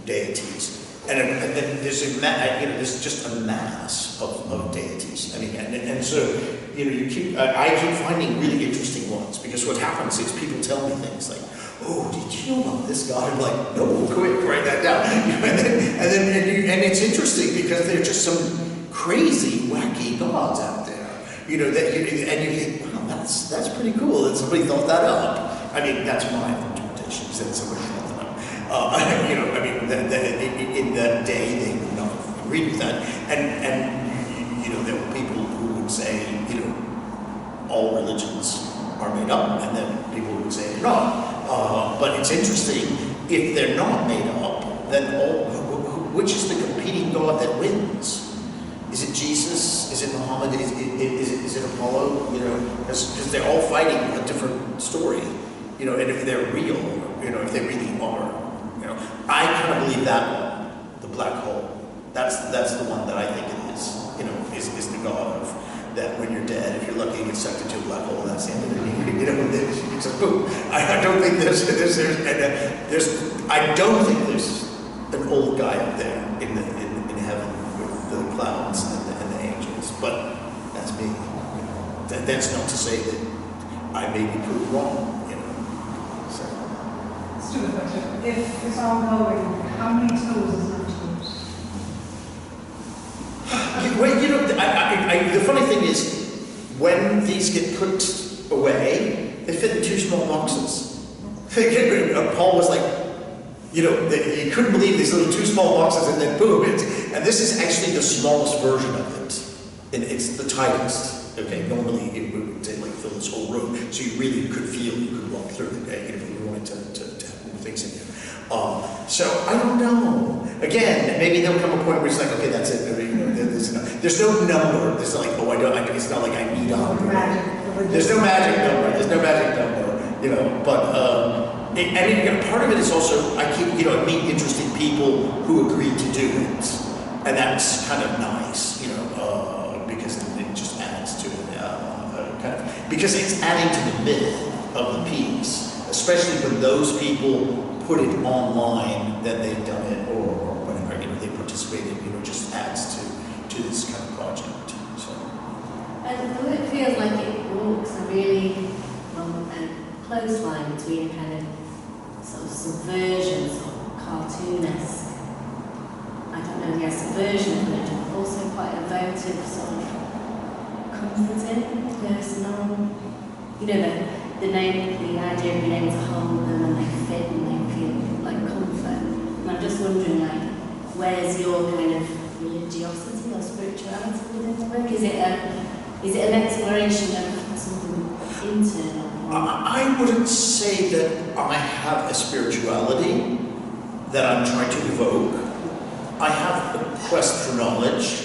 deities. And then there's there's just a mass of deities. I mean, and so, you know, I keep finding really interesting ones, because what happens is people tell me things like, oh, did you know about this god? I'm like, no, quick, write that down. and it's interesting because there's just some crazy, wacky gods out there. You know, and you think, wow, that's pretty cool that somebody thought that up. I mean, that's my interpretation, is that somebody thought that up. You know, I mean, in that day, they would not agree with that. And you know, there were people who would say, you know, all religions are made up, and then people would say they're not. But it's interesting, if they're not made up, then which is the competing god that wins? Is it Jesus? Is it Muhammad? Is it Apollo? You know, because they're all fighting a different story. You know, and if they're real, you know, if they really are, you know, I kind of believe that one, the black hole. That's the one that I think it is. You know, is the god of that. When you're dead, if you're lucky, you get sucked into a black hole. That's the end of it. You know, it's a boom. I don't think I don't think there's an old guy up there in heaven with the clouds and the angels. But that's me. You know, that's not to say that I may be proved wrong. You know. So. Stupid question. If it's all going, how many toes is not toes? Well, you know, the funny thing is, when these get put away, they fit in 2 small boxes. Paul was like, you know, you couldn't believe these little 2 small boxes, and then boom, and this is actually the smallest version of it. And it's the tightest. Okay, normally it would like fill this whole room, so you really could feel you could walk through it, you know, if you wanted to have more things in here. So I don't know. Again, maybe there'll come a point where it's like, okay, that's it. You know, there's no number. There's like, oh, it's not like I need 100. There's no magic number. There's no magic number. You know, but I mean, you know, part of it is also I meet interesting people who agree to do it, and that's kind of nice, you know, because it just adds to it, kind of, because it's adding to the myth of the piece, especially when those people put it online that they've done it or whatever, you know, they participated, you know, just adds to this kind of project. So. And it feels like it walks a really close line between a kind of sort of subversion, sort of cartoonesque, I don't know, yes, subversion of religion, but also quite evocative, sort of comforting, personal. You know, the idea of being able to hold them and they fit and they feel like comfort. And I'm just wondering, like, where's your kind of religiosity or spirituality within the work? Is it an exploration of something internal? I wouldn't say that I have a spirituality that I'm trying to evoke. I have a quest for knowledge,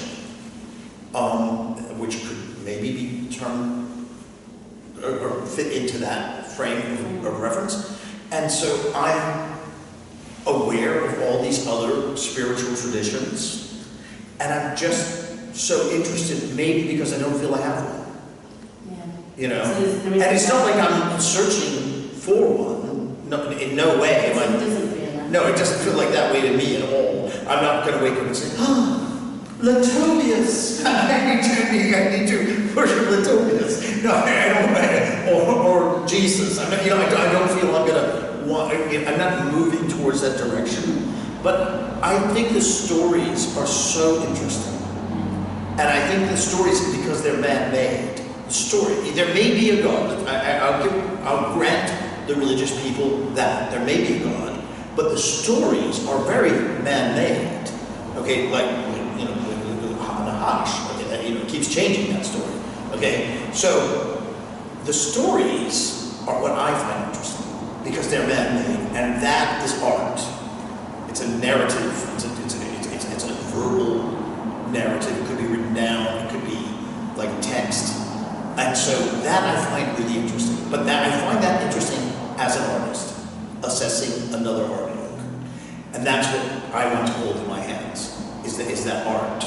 which could maybe be termed or fit into that frame of reference. And so I'm aware of all these other spiritual traditions, and I'm just so interested, maybe because I don't feel I have one. Yeah. You know, So there and is it's not like I'm searching for one. No, in no way am It I. doesn't feel like No, it doesn't feel like that way to me at all. I'm not going to wake up and say, "Oh, Latobius! I need to worship Latobius." No, I don't. Or Jesus. I mean, I don't feel I'm going to want. I'm not moving towards that direction. But I think the stories are so interesting, and I think the stories, because they're man-made. Story. There may be a God. I'll grant the religious people that there may be a God, but the stories are very man-made. Okay, like Nahash. Okay, that keeps changing that story. Okay, so the stories are what I find interesting because they're man-made, and that is art. It's a narrative. It's a verbal narrative. It could be written down. It could be like text. And so that I find really interesting. But that I find that interesting as an artist, assessing another artwork. And that's what I want to hold in my hands, is that art.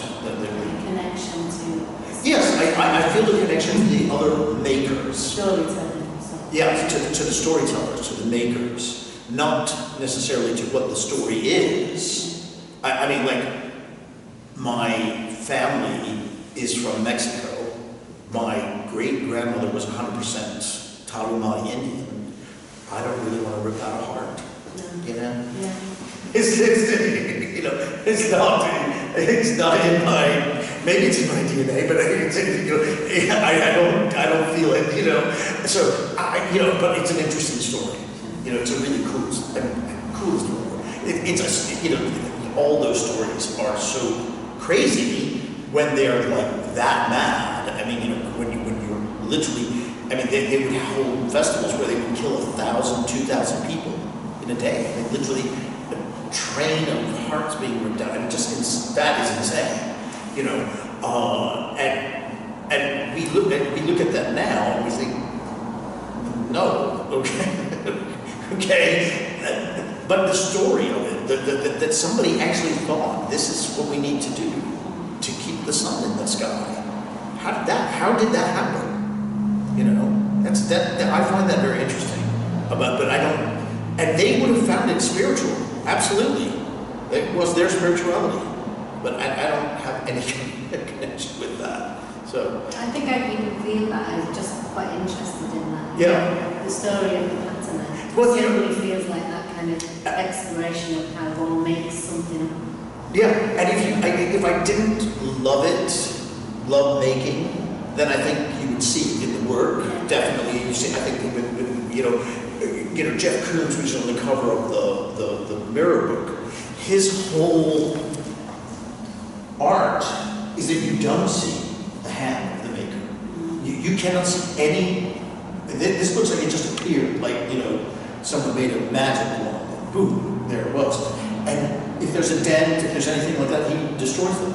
connection to Yes, I feel the connection to the other makers. storytelling. So. Yeah, to the storytellers, to the makers. Not necessarily to what the story is. I mean, like, my family is from Mexico. My great-grandmother was 100% Tarahumara Indian. I don't really want to rip out a heart, you know? Yeah. It's not in my, maybe it's in my DNA, but I don't feel it, So, but it's an interesting story. It's a really cool story. All those stories are so crazy when they're like that mad. I mean, when you're literally, they would hold festivals where they would kill 1,000, 2,000 people in a day. Like literally a train of hearts being ripped out. And that is insane, and we look at that now and we think, no, okay, but the story of it, that somebody actually thought this is what we need to do to keep the sun in the sky. How did that happen? I find that very interesting. But I don't, and they would have found it spiritual. Absolutely. It was their spirituality. But I don't have any connection with that. So. I think I even feel that. I'm just quite interested in that. Yeah. The story of the patina. Well, It certainly feels like that kind of exploration of how one makes something up. Yeah, and if I didn't love making, then I think you would see it in the work. Definitely, you see. I think with Jeff Koons, who's on the cover of the Mirror book, his whole art is that you don't see the hand of the maker. You cannot see any. This looks like it just appeared, like someone made a magic wand, and boom, there it was. And if there's a dent, if there's anything like that, he destroys them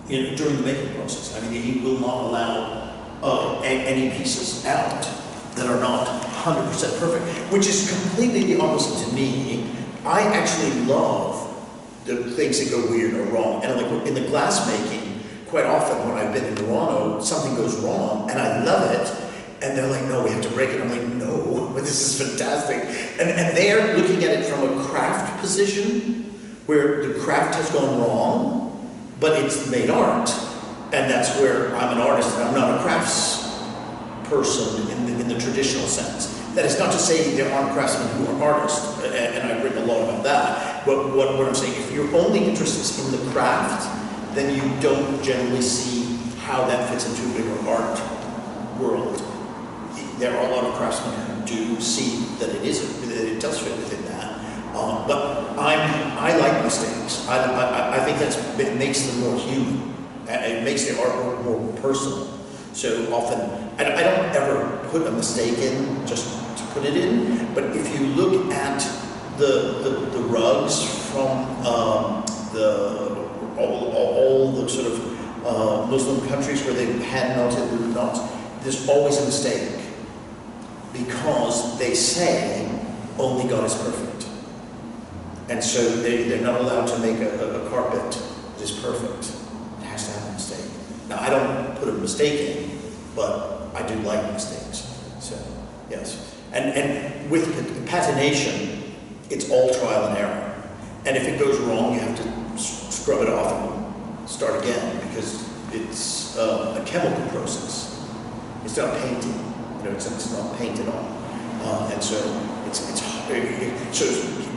during the making process. He will not allow any pieces out that are not 100% perfect, which is completely the opposite to me. I actually love the things that go weird or wrong. And like in the glass making, quite often when I've been in Toronto, something goes wrong, and I love it. And they're like, no, we have to break it. I'm like, no, but this is fantastic. And they're looking at it from a craft position, where the craft has gone wrong, but it's made art. And that's where I'm an artist, and I'm not a crafts person in the traditional sense. That is not to say there aren't craftsmen who are artists, and I've written a lot about that. But what I'm saying, if your only interest is in the craft, then you don't generally see how that fits into a bigger art world. There are a lot of craftsmen who do see that it does fit within that. But I like mistakes. I think it makes them more human. It makes the artwork more personal. So often, I don't ever put a mistake in just to put it in. But if you look at the rugs from all the sort of Muslim countries where they've had melted the knots, there's always a mistake because they say only God is perfect. And so they're not allowed to make a carpet that is perfect. It has to have a mistake. Now, I don't put a mistake in, but I do like mistakes. So, yes. And with patination, it's all trial and error. And if it goes wrong, you have to scrub it off and start again because it's a chemical process. It's not painting. It's not painted on. And so so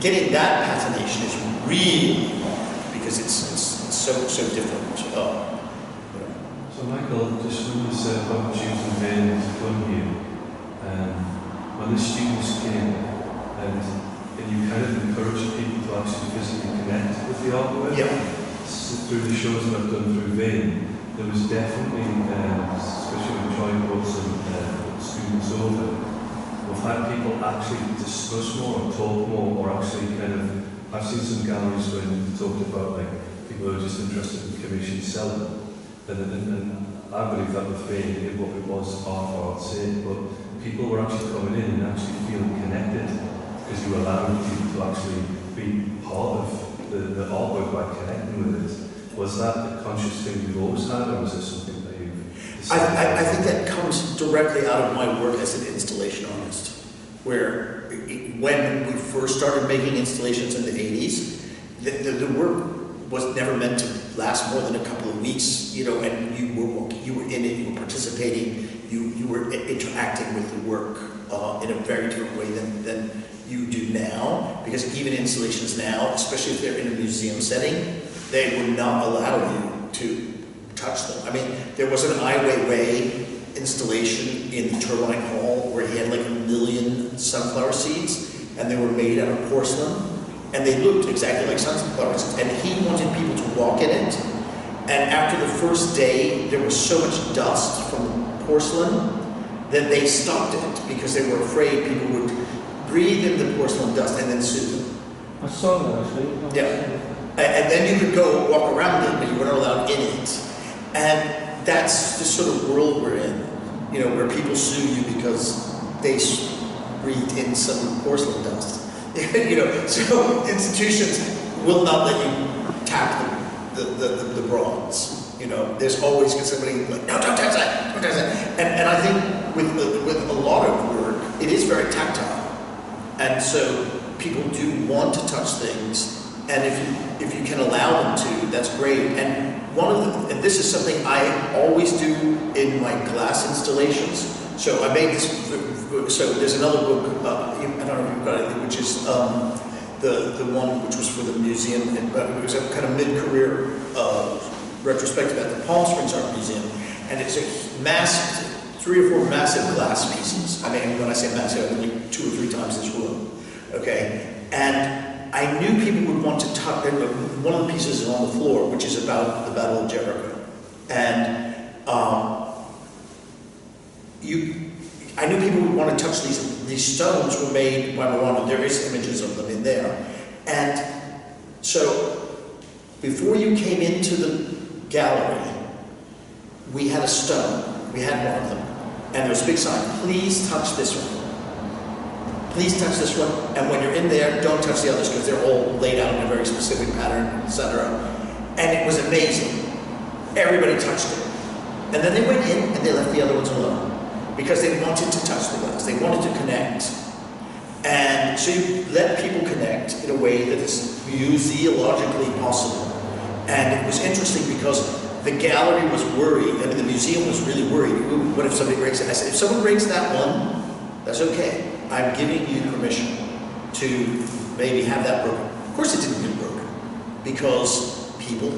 getting that patination is really hard because it's so different. So Michael, just when you said about choosing Vane to come here, when the students came and you kind of encouraged people to actually physically connect with the artwork, through the shows that I've done through Vane, there was definitely, especially when Troy brought some students over, we've had people actually discuss more or talk more or actually I've seen some galleries where they talked about like people who are just interested in commission selling. And I believe that with Vane, what it was art for art's sake, but people were actually coming in and actually feeling connected because you were allowing people to actually be part of the artwork by connecting with it. Was that a conscious thing you've always had, or was it something that you've decided? I think that comes directly out of my work as an installation artist, where when we first started making installations in the 80s, the work was never meant to last more than a couple of weeks, and you were in it, you were participating, you were interacting with the work in a very different way than you do now, because even installations now, especially if they're in a museum setting, they would not allow you to touch them. I mean, there was an Ai Weiwei installation in the Turbine Hall where he had like 1 million sunflower seeds, and they were made out of porcelain, and they looked exactly like sunflower seeds, and he wanted people to walk in it, and after the first day, there was so much dust from the porcelain that they stopped it because they were afraid people would breathe in the porcelain dust and then sue them. I saw that actually. Yeah. And then you could go walk around it, but you weren't allowed in it. And that's the sort of world we're in, where people sue you because they breathed in some porcelain dust. So institutions will not let you tap the bronze. There's always somebody like, no, don't touch that, don't touch that. And I think with a lot of work, it is very tactile. And so people do want to touch things, and if you can allow them to, that's great. And and this is something I always do in my glass installations. So I made this. So there's another book. I don't know if you've got it, which is the one which was for the museum. It was a kind of mid-career retrospective at the Palm Springs Art Museum, and it's a massive, 3 or 4 massive glass pieces. I mean, when I say massive, I mean like 2 or 3 times this room. Okay, and I knew people would want to touch. One of the pieces is on the floor, which is about the Battle of Jericho, and I knew people would want to touch these. These stones were made by Morano. There is images of them in there, and so before you came into the gallery, we had a stone. We had one of them, and there was a big sign: "Please touch this one. Please touch this one." And when you're in there, don't touch the others because they're all laid out in a very specific pattern, etc. And it was amazing. Everybody touched it, and then they went in and they left the other ones alone because they wanted to touch the glass. They wanted to connect, and so you let people connect in a way that is museologically possible. And it was interesting because the gallery was worried. I mean, the museum was really worried. Ooh, what if somebody breaks it? I said, if someone breaks that one, that's okay. I'm giving you permission to maybe have that broken. Of course it didn't get broken because people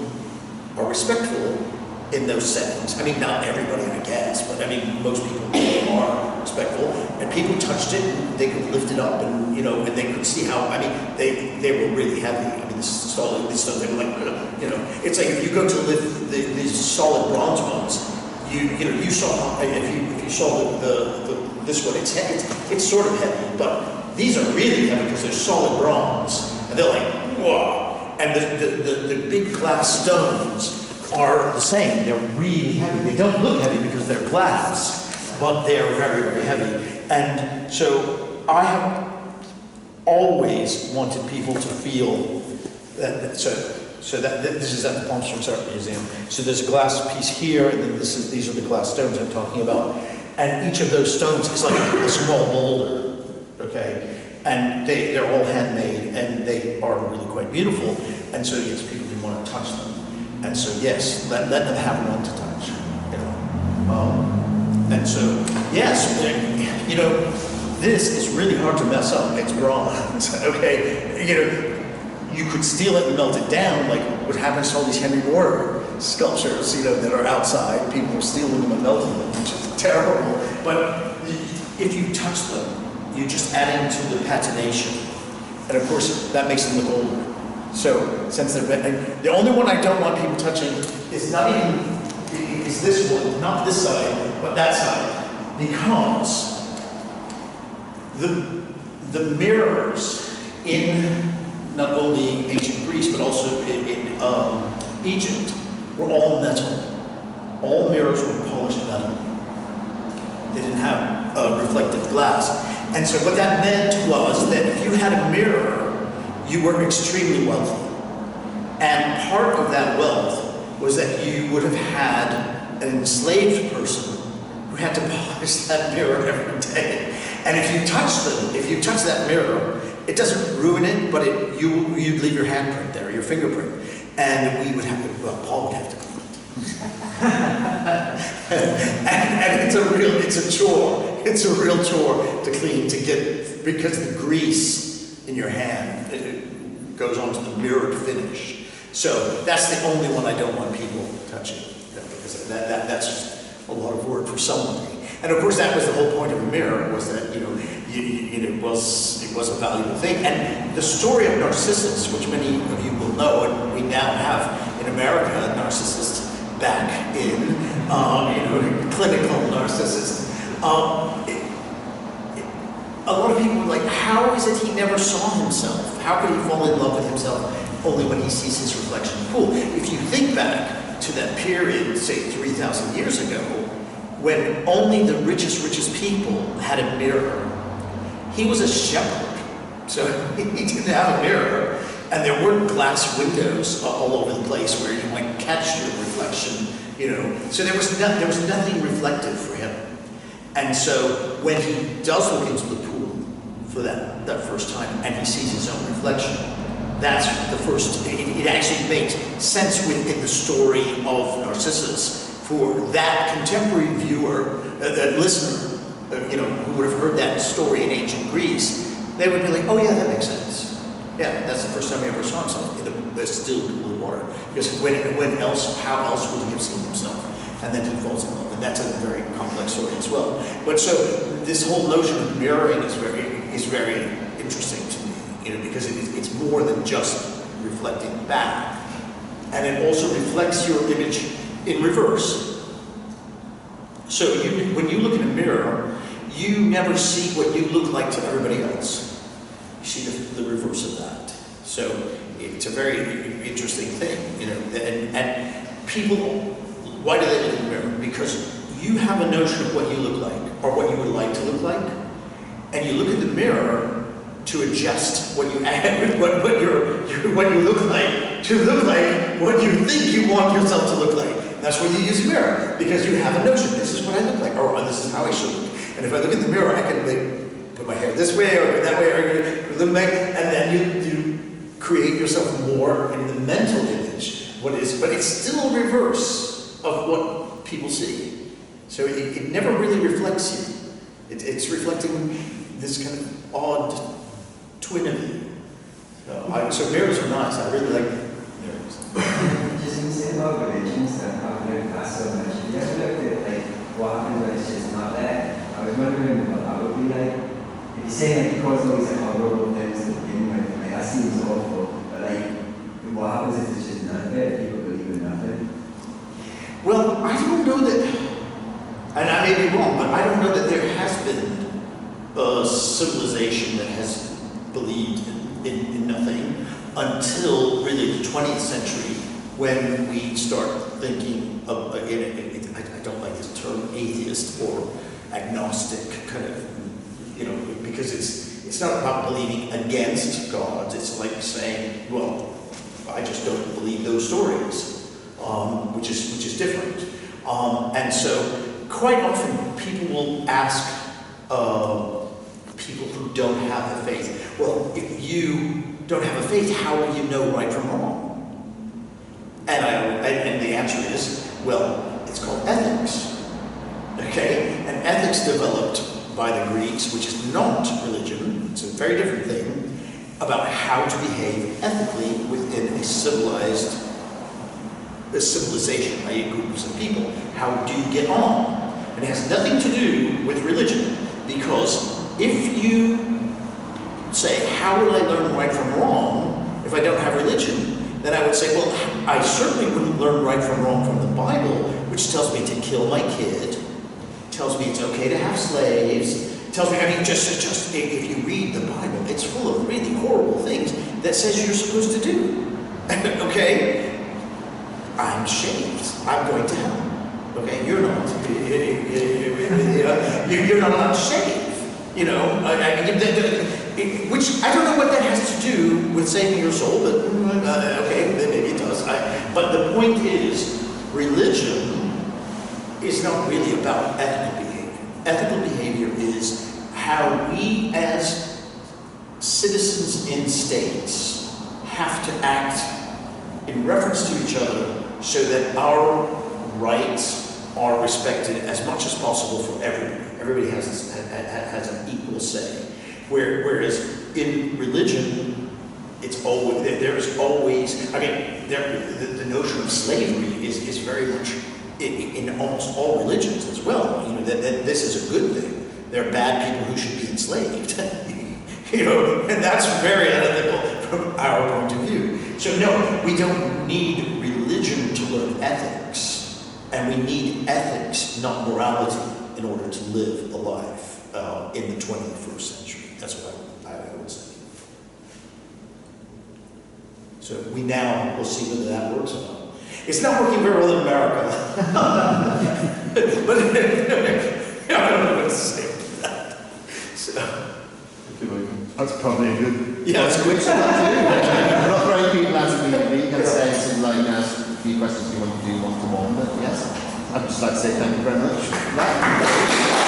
are respectful in those settings. I mean, not everybody, I guess, but I mean, most people are respectful. And people touched it, and they could lift it up, and and they could see how. I mean, they were really heavy. I mean, this solid, this stuff. They were like, it's like if you go to lift these solid bronze ones, you you saw if you saw this one, it's sort of heavy, but these are really heavy because they're solid bronze, and they're like whoa. And the big glass stones are the same. They're really heavy. They don't look heavy because they're glass, but they are very, very heavy. And so I have always wanted people to feel that. So that this is at the Palm Springs Art Museum. So there's a glass piece here, and then these are the glass stones I'm talking about. And each of those stones is like a small boulder. Okay. And they're all handmade, and they are really quite beautiful. And so, yes, people do want to touch them. And so, yes, let them have one to touch. And so, yes, this is really hard to mess up. It's bronze, okay? You could steal it and melt it down, like what happens to all these Henry Moore sculptures, that are outside. People are stealing them and melting them, which is terrible. But if you touch them, you're just adding to the patination. And of course, that makes them look older. So, since the only one I don't want people touching is this one, not this side, but that side. Because the mirrors in not only ancient Greece, but also in Egypt, were all metal. All mirrors were polished metal. They didn't have reflective glass. And so what that meant was that if you had a mirror, you were extremely wealthy. And part of that wealth was that you would have had an enslaved person who had to polish that mirror every day. And if you touch that mirror, it doesn't ruin it, but you'd leave your handprint there, your fingerprint. And we would have to, Paul would have to clean it. and it's a chore. It's a real chore to clean, because the grease in your hand, it goes onto the mirrored finish. So that's the only one I don't want people touching, because that's just a lot of work for somebody. And of course, that was the whole point of a mirror, was that it was a valuable thing. And the story of Narcissus, which many of you will know, and we now have in America Narcissus back in clinical Narcissus. A lot of people were like, how is it he never saw himself? How could he fall in love with himself only when he sees his reflection? Cool. If you think back to that period, say 3,000 years ago, when only the richest people had a mirror, he was a shepherd. So he didn't have a mirror, and there weren't glass windows all over the place where you might catch your reflection, So there was nothing reflective for him. And so when he does look into the pool for that first time and he sees his own reflection, that's the first, it actually makes sense within the story of Narcissus for that contemporary viewer, that listener, who would have heard that story in ancient Greece. They would be like, oh yeah, that makes sense. Yeah, that's the first time he ever saw himself in the still pool of water. Because how else would he have seen himself? And then he falls in love. And that's a very complex story as well. But so this whole notion of mirroring is very interesting to me, because it's more than just reflecting back. And it also reflects your image in reverse. So when you look in a mirror, you never see what you look like to everybody else. You see the reverse of that. So it's a very interesting thing, and people, why do they look in the mirror? Because you have a notion of what you look like, or what you would like to look like, and you look in the mirror to adjust what you what you look like to look like what you think you want yourself to look like. That's why you use a mirror, because you have a notion. This is what I look like, or this is how I should look. And if I look in the mirror, I can put my hair this way or that way, or look back, and then you create yourself more in the mental image. But it's still a reverse of what people see. So it never really reflects you. It's reflecting this kind of odd twin of you. So mirrors are nice. I really like mirrors. Just in the same about religions and how they pass so much. You ever looked at what happens when it's just not there? I was wondering what that would be like. If you say because always horrible things to begin with, that seems awful. But what happens if it's just none of it? People believe in nothing. Well, I don't know that. And I may be wrong, but I don't know that there has been a civilization that has believed in nothing until really the 20th century, when we start thinking of, again, I don't like this term atheist or agnostic kind of, because it's not about believing against gods. It's like saying, well, I just don't believe those stories, which is different. And so quite often people will ask people who don't have the faith, well, if you don't have a faith, how will you know right from wrong? And the answer is, well, it's called ethics. Okay? And ethics developed by the Greeks, which is not religion, it's a very different thing, about how to behave ethically within a civilization, i.e. groups of people. How do you get on? And it has nothing to do with religion, because if you say, how will I learn right from wrong if I don't have religion? Then I would say, well, I certainly wouldn't learn right from wrong from the Bible, which tells me to kill my kid, tells me it's okay to have slaves, tells me, just if you read the Bible, it's full of really horrible things that says you're supposed to do. Okay? I'm shaved. I'm going to hell. Okay? You're not. You're not allowed to shave. Which I don't know what that has to do with saving your soul, but okay, maybe it does. But the point is, religion is not really about ethical behavior. Ethical behavior is how we as citizens in states have to act in reference to each other so that our rights are respected as much as possible for everybody. Everybody has an equal say. Whereas in religion, it's always, there's always, the notion of slavery is very much in almost all religions as well. That this is a good thing. There are bad people who should be enslaved. And that's very unethical from our point of view. So no, we don't need religion to learn ethics, and we need ethics, not morality, in order to live a life in the 21st century. That's what I would say. So we now will see whether that works or not. It's not working very well in America. But I don't know what to say about that. So. That's probably a good. Yeah, it's good. We're not throwing people out immediately. You can say something like ask a few questions you want to do one-to-one, but yes. I'd just like to say thank you very much for that.